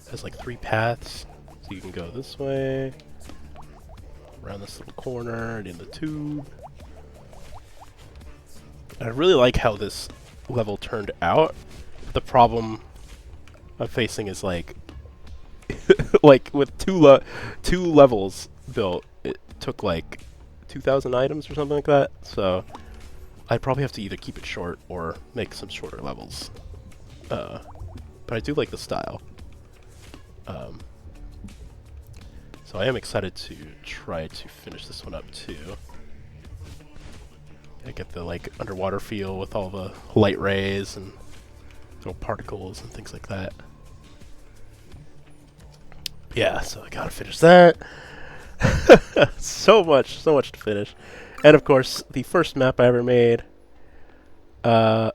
It has like 3 paths, so you can go this way, around this little corner, and in the tube. And I really like how this level turned out. The problem I'm facing is like Like with two levels built, it took like 2,000 items or something like that. So I'd probably have to either keep it short or make some shorter levels. But I do like the style. So I am excited to try to finish this one up too. I get the like underwater feel with all the light rays and little particles and things like that. Yeah, so I gotta finish that. So much to finish. And of course, the first map I ever made, never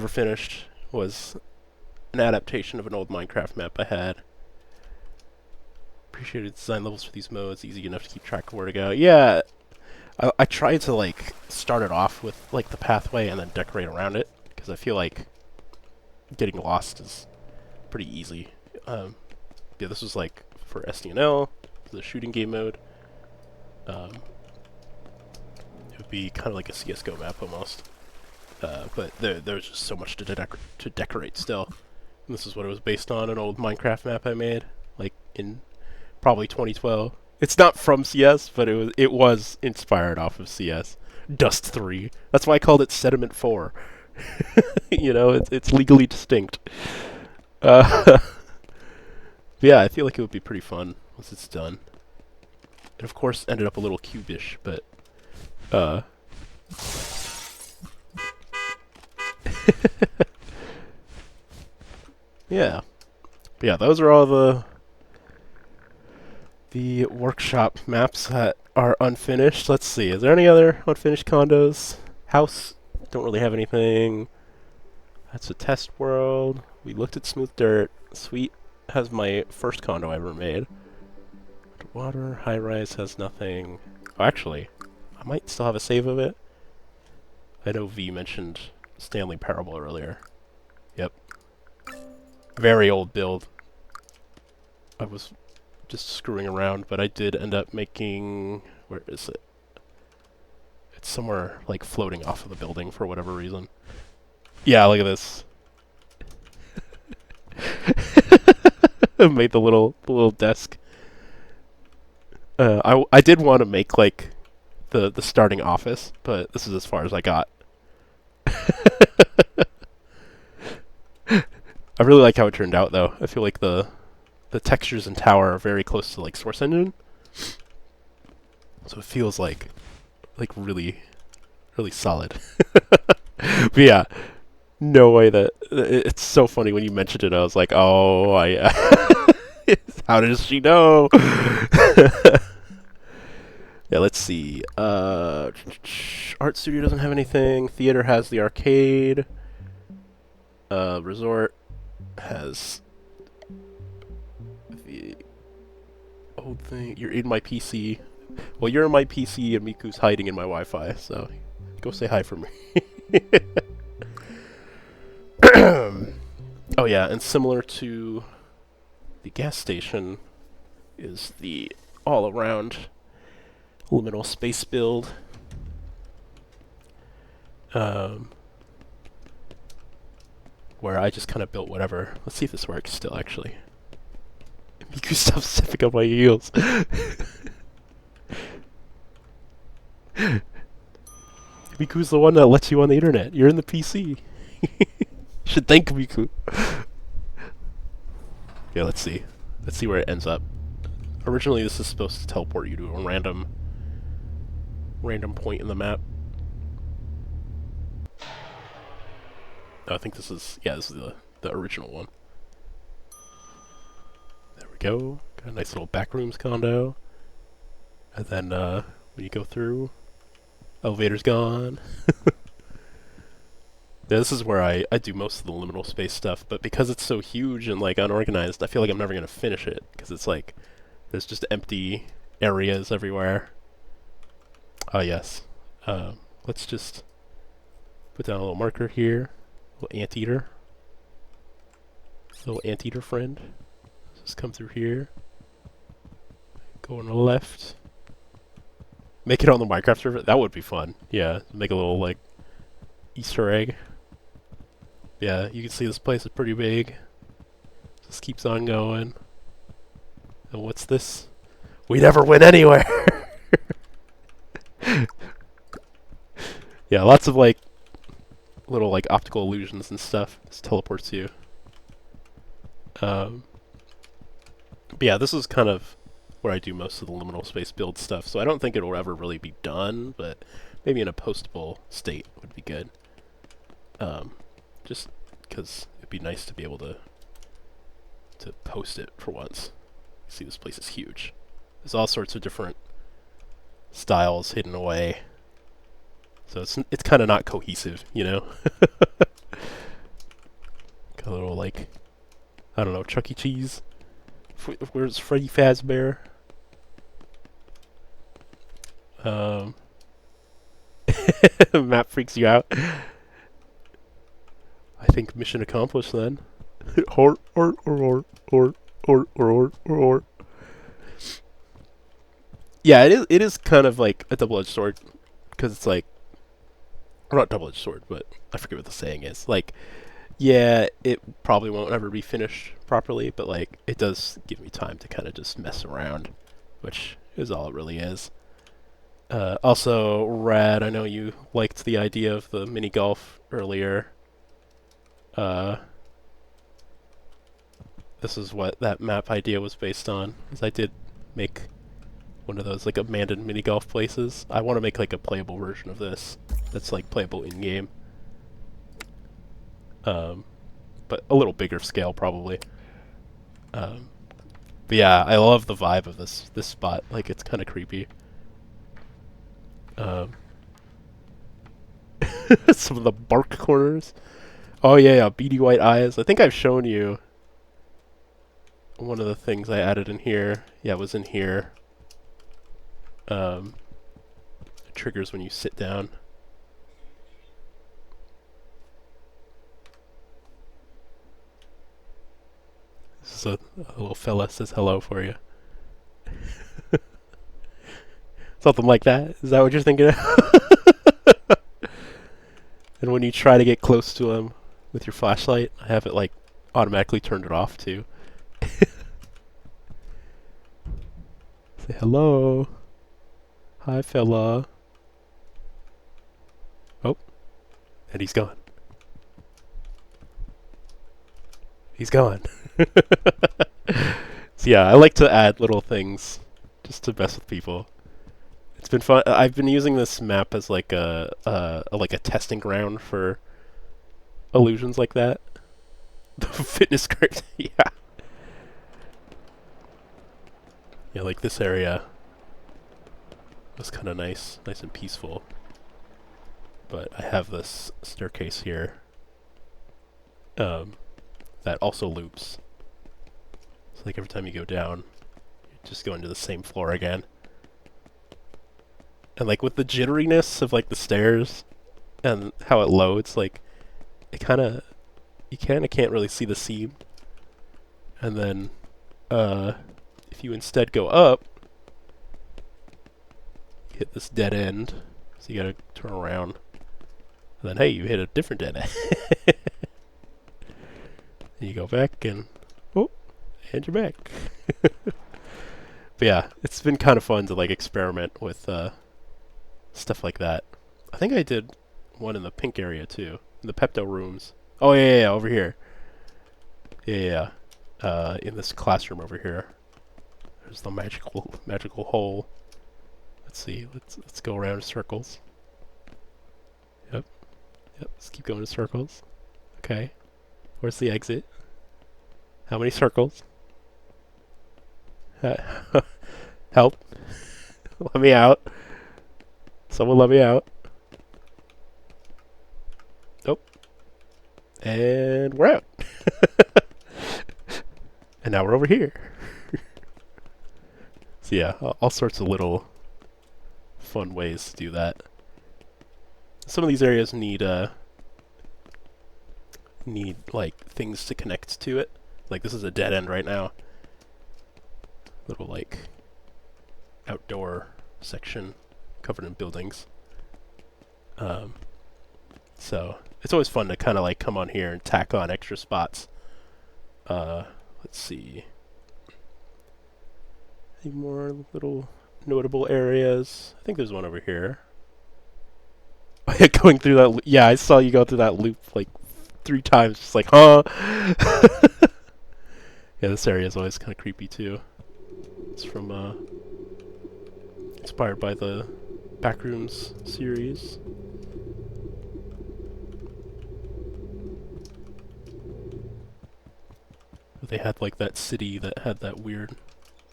finished, was an adaptation of an old Minecraft map I had. Appreciated design levels for these modes, easy enough to keep track of where to go. Yeah, I tried to like start it off with like the pathway and then decorate around it, because I feel like getting lost is pretty easy. Yeah, this was like for SDNL, the shooting game mode. It would be kind of like a CS:GO map almost, but there's just so much to decorate still. And this is what it was based on, an old Minecraft map I made, like in probably 2012. It's not from CS, but it was inspired off of CS. Dust 3. That's why I called it Sediment 4. You know, it's legally distinct. Yeah, I feel like it would be pretty fun once it's done. It of course ended up a little cubish, but yeah. But yeah, those are all the workshop maps that are unfinished. Let's see, is there any other unfinished condos? House, don't really have anything. That's a test world. We looked at Smooth Dirt. Sweet has my first condo I ever made. Water, High Rise has nothing. Oh, actually, I might still have a save of it. I know V mentioned Stanley Parable earlier. Yep. Very old build. I was just screwing around, but I did end up making... Where is it? It's somewhere, like, floating off of the building for whatever reason. Yeah, look at this. Made the little desk. I did want to make, like, the starting office, but this is as far as I got. I really like how it turned out, though. I feel like the textures in Tower are very close to like Source Engine, so it feels like really solid. But yeah, no way that it's so funny when you mentioned it. I was like, oh, how does she know? Yeah, let's see. Art Studio doesn't have anything. Theater has the arcade. Resort has the old thing. You're in my PC. Well, you're in my PC and Miku's hiding in my Wi-Fi, so go say hi for me. Oh yeah, and similar to the gas station is the all-around liminal space build. Where I just kind of built whatever. Let's see if this works still, actually. Miku, stop stepping on my heels. Miku's the one that lets you on the internet. You're in the PC. Should thank Miku. Yeah, let's see. Let's see where it ends up. Originally, this is supposed to teleport you to a random point in the map. I think this is, yeah, this is the original one. There we go. Got a nice little backrooms condo. And then, when you go through, elevator's gone. Yeah, this is where I do most of the liminal space stuff, but because it's so huge and, like, unorganized, I feel like I'm never gonna finish it, because it's like, there's just empty areas everywhere. Oh, yes. Let's just put down a little marker here. Little anteater. Little anteater friend. Just come through here. Go on the left. Make it on the Minecraft server. That would be fun. Yeah, make a little like Easter egg. Yeah, you can see this place is pretty big. Just keeps on going. And what's this? We never went anywhere. Yeah, lots of like little like optical illusions and stuff. This teleports you. But yeah, this is kind of where I do most of the liminal space build stuff. So I don't think it'll ever really be done, but maybe in a postable state would be good. Just because it'd be nice to be able to post it for once. See, this place is huge. There's all sorts of different styles hidden away. So it's kind of not cohesive, you know? Got a little, like, I don't know, Chuck E. Cheese. Where's Freddy Fazbear? Map freaks you out. I think mission accomplished then. or. Yeah, it is kind of like a double-edged sword, because it's like, or not double-edged sword, but I forget what the saying is. Like, yeah, it probably won't ever be finished properly, but like, it does give me time to kind of just mess around, which is all it really is. Also, Rad, I know you liked the idea of the mini golf earlier. This is what that map idea was based on, is I did make one of those like abandoned mini golf places. I want to make like a playable version of this that's like playable in game, but a little bigger scale probably. But yeah, I love the vibe of this spot. Like, it's kind of creepy. Some of the bark corners. Oh yeah, beady white eyes. I think I've shown you one of the things I added in here. Yeah, it was in here. It triggers when you sit down. This is a little fella says hello for you. Something like that. Is that what you're thinking of? And when you try to get close to him with your flashlight, I have it like automatically turned it off too. Say hello. Hi, fella. Oh, and he's gone. He's gone. So yeah, I like to add little things just to mess with people. It's been fun. I've been using this map as like a testing ground for illusions like that. The fitness crypt, yeah. Yeah, like this area was kind of nice and peaceful. But I have this staircase here that also loops. So like every time you go down, you just go into the same floor again. And like with the jitteriness of like the stairs and how it loads, like you kind of can't really see the seam. And then if you instead go up, you hit this dead end, so you gotta turn around. And then hey, you hit a different dead end. And you go back and and you're back. But yeah, it's been kind of fun to like experiment with stuff like that. I think I did one in the pink area too, in the Pepto rooms. Oh yeah, over here. Yeah, in this classroom over here. There's the magical hole. Let's see. Let's go around in circles. Yep. Let's keep going in circles. Okay. Where's the exit? How many circles? Help. Let me out. Someone let me out. Oh. And we're out. And now we're over here. So yeah, all sorts of little fun ways to do that. Some of these areas need like things to connect to it. Like this is a dead end right now. Little like outdoor section covered in buildings. So it's always fun to kind of like come on here and tack on extra spots. Let's Let's see. Any more little notable areas? I think there's one over here. Oh yeah, going through that. Yeah, I saw you go through that loop like 3 times. Just like, huh? Yeah, this area is always kind of creepy too. It's from inspired by the Backrooms series. They had like that city that had that weird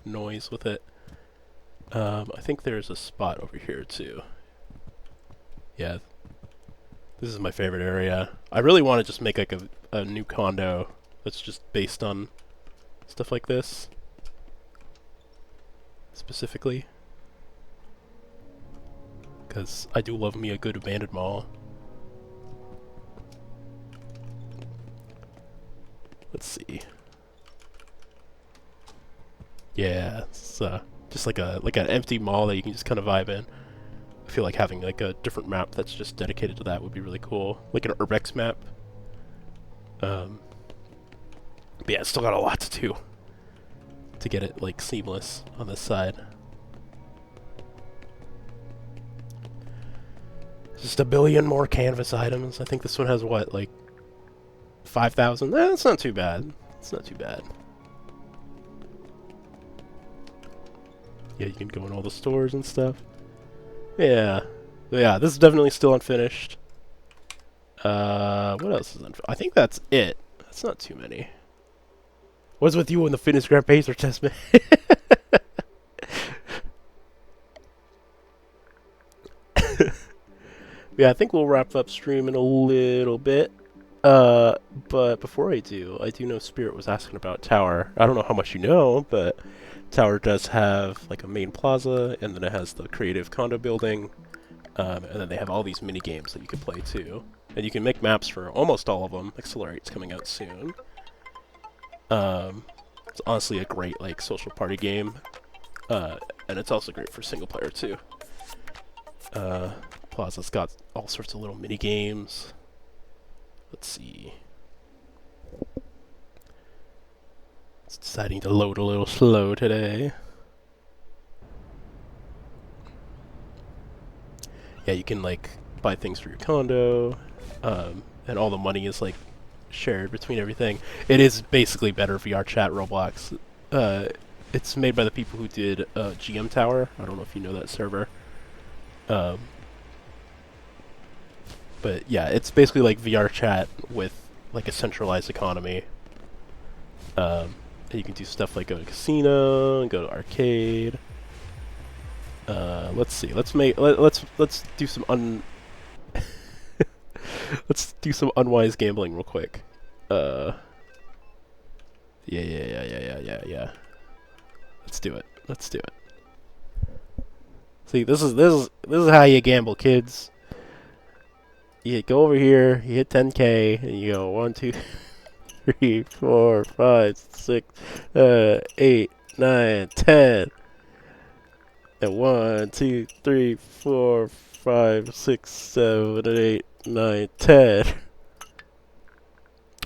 noise with it. I think there's a spot over here too. Yeah, this is my favorite area. I really want to just make like a new condo that's just based on stuff like this. Specifically. Because I do love me a good abandoned mall. Let's see. Yeah, it's just like an empty mall that you can just kind of vibe in. I feel like having like a different map that's just dedicated to that would be really cool, like an Urbex map. But yeah, it's still got a lot to do to get it like seamless on this side. Just 1 billion more canvas items. I think this one has what, like 5,000? That's not too bad. It's not too bad. Yeah, you can go in all the stores and stuff. Yeah. But yeah, this is definitely still unfinished. What else is unfinished? I think that's it. That's not too many. What's with you and the Fitness Grand Pacer test, man? Yeah, I think we'll wrap up stream in a little bit. But before I do know Spirit was asking about Tower. I don't know how much you know, but Tower does have like a main plaza, and then it has the creative condo building, and then they have all these mini games that you can play too. And you can make maps for almost all of them. Accelerate's coming out soon. It's honestly a great like social party game, and it's also great for single player too. Plaza's got all sorts of little mini games. Let's see. It's deciding to load a little slow today. Yeah, you can like buy things for your condo, and all the money is like shared between everything. It is basically better VR chat Roblox. It's made by the people who did GM Tower. I don't know if you know that server. But yeah, it's basically like VR chat with like a centralized economy. And you can do stuff like go to casino and go to arcade. Let's see. Let's do some let's do some unwise gambling real quick. Yeah. Let's do it. Let's do it. See, this is how you gamble, kids. You go over here, you hit 10K, and you go 1, 2, 3, 4, 5, 6, 8, 9, 10. And 1, 2, 3, 4, 5, 6, 7, 8, 9, 10.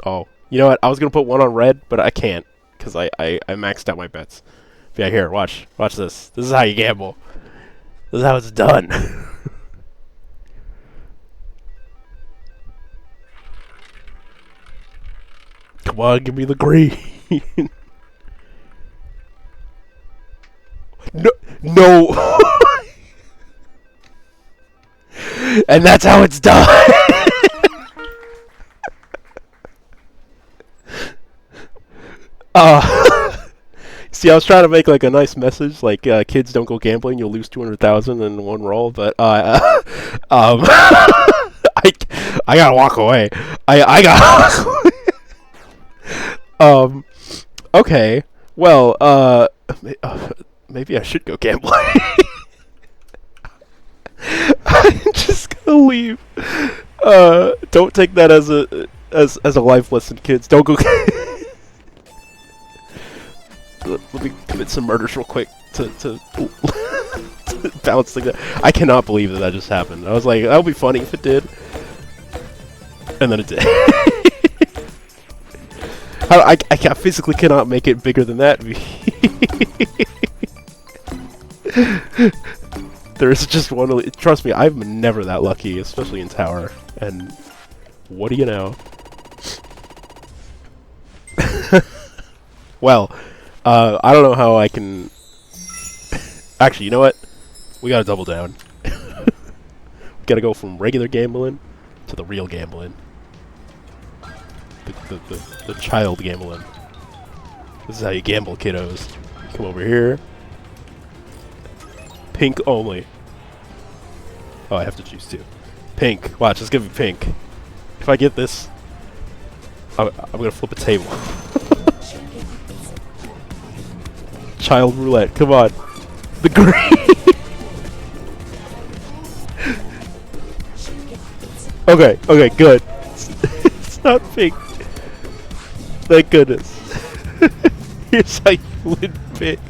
Oh, you know what? I was gonna put 1 on red, but I can't because I maxed out my bets. But yeah, here, watch this. This is how you gamble. This is how it's done. Come on, give me the green. No. And that's how it's done. See, I was trying to make like a nice message, like kids don't go gambling, you'll lose 200,000 in one roll, but I gotta walk away. I gotta. Okay. Well, maybe I should go gambling. I'm just gonna leave. Don't take that as a life lesson, kids. Don't go. Let me commit some murders real quick to balance things out. I cannot believe that just happened. I was like, that would be funny if it did. And then it did. I physically cannot make it bigger than that. There's just one. Trust me, I'm never that lucky, especially in tower. And what do you know? Well, I don't know how I can. Actually, you know what? We gotta double down. We gotta go from regular gambling to the real gambling. The child gambling. This is how you gamble, kiddos. Come over here. Pink only. Oh, I have to choose two. Pink. Watch, just give me pink. If I get this, I'm gonna flip a table. Child roulette. Come on. The green. Okay. Okay. Good. It's not pink. Thank goodness. Here's how you win pink.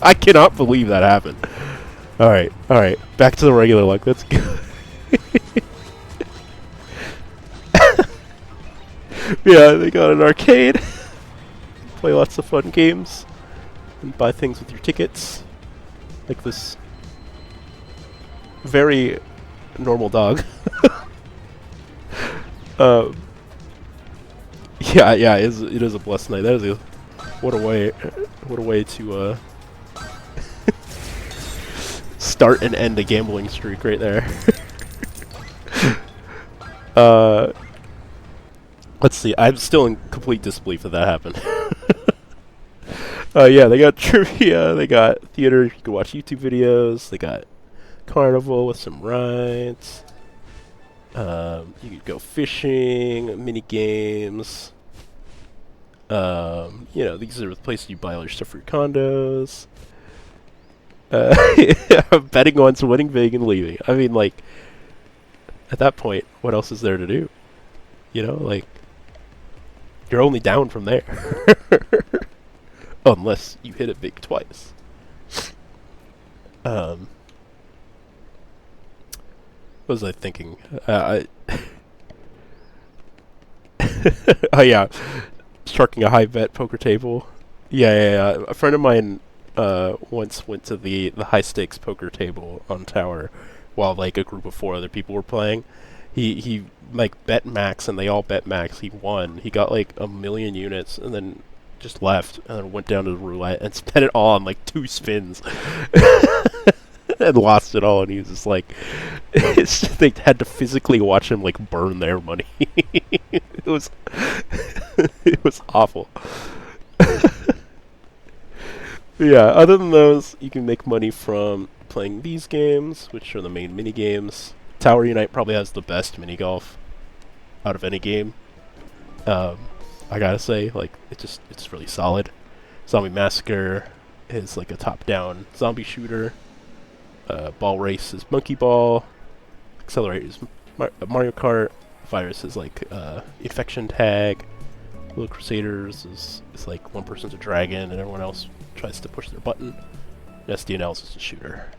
I cannot believe that happened. Alright, alright. Back to the regular luck. Let's go. Yeah, they got an arcade. Play lots of fun games. And buy things with your tickets. Like this very normal dog. Yeah, it is a blessed night. That is a what a way to start and end a gambling streak right there. Let's see. I'm still in complete disbelief that happened. Yeah, they got trivia. They got theater. You can watch YouTube videos. They got carnival with some rides. You could go fishing, mini games. You know, these are the places you buy all your stuff for your condos. Betting on winning big and leaving. I mean, like, at that point, what else is there to do? You know, like, you're only down from there. Unless you hit it big twice. What was I thinking? Oh yeah, striking a high bet poker table. Yeah. A friend of mine once went to the high stakes poker table on tower while like a group of 4 other people were playing. He like bet max and they all bet max. He won. He got like 1,000,000 units and then just left and then went down to the roulette and spent it all on like 2 spins. And lost it all, and he was just like, they had to physically watch him like burn their money. It was awful. Yeah, other than those, you can make money from playing these games, which are the main mini games. Tower Unite probably has the best mini golf out of any game. I gotta say, like, it's really solid. Zombie Massacre is like a top-down zombie shooter. Ball Race is Monkey Ball. Accelerate is Mario Kart. Virus is like Infection Tag. Little Crusaders is like one person's a dragon and everyone else tries to push their button. And SDNL is just a shooter.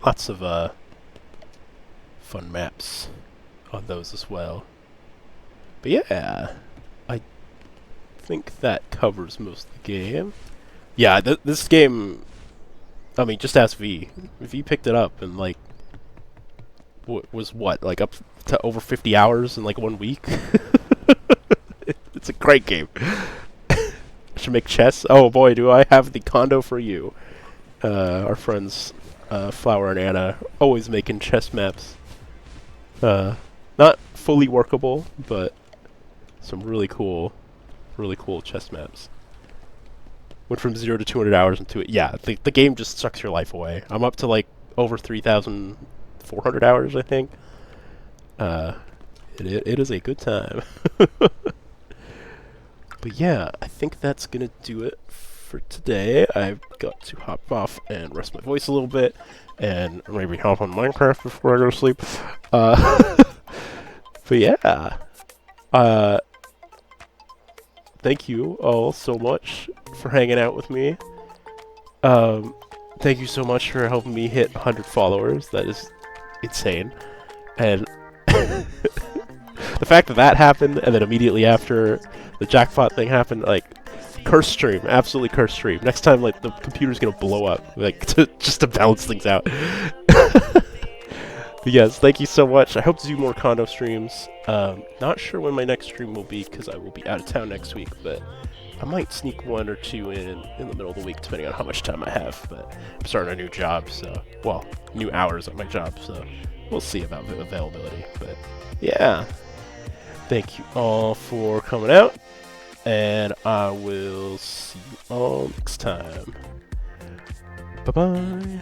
Lots of fun maps on those as well. But yeah, I think that covers most of the game. Yeah, this game, I mean, just ask V. V picked it up and, like, was what, like, up to over 50 hours in, like, 1 week? It's a great game. I should make chess. Oh, boy, do I have the condo for you. Our friends, Flower and Anna, always making chess maps. Not fully workable, but some really cool chess maps. Went from 0 to 200 hours into it. Yeah, the game just sucks your life away. I'm up to like over 3,400 hours, I think. It is a good time. But yeah, I think that's gonna do it for today. I've got to hop off and rest my voice a little bit, and maybe hop on Minecraft before I go to sleep. But yeah, thank you all so much for hanging out with me. Thank you so much for helping me hit 100 followers. That is insane. And the the fact that that happened, and then immediately after the jackpot thing happened, like, curse stream, absolutely curse stream. Next time, like, the computer's gonna blow up, like, just to balance things out. But yes, thank you so much. I hope to do more condo streams. Not sure when my next stream will be, because I will be out of town next week, but I might sneak one or two in the middle of the week, depending on how much time I have. But I'm starting a new job, so, well, new hours at my job, so we'll see about the availability. But yeah, thank you all for coming out, and I will see you all next time. Bye-bye.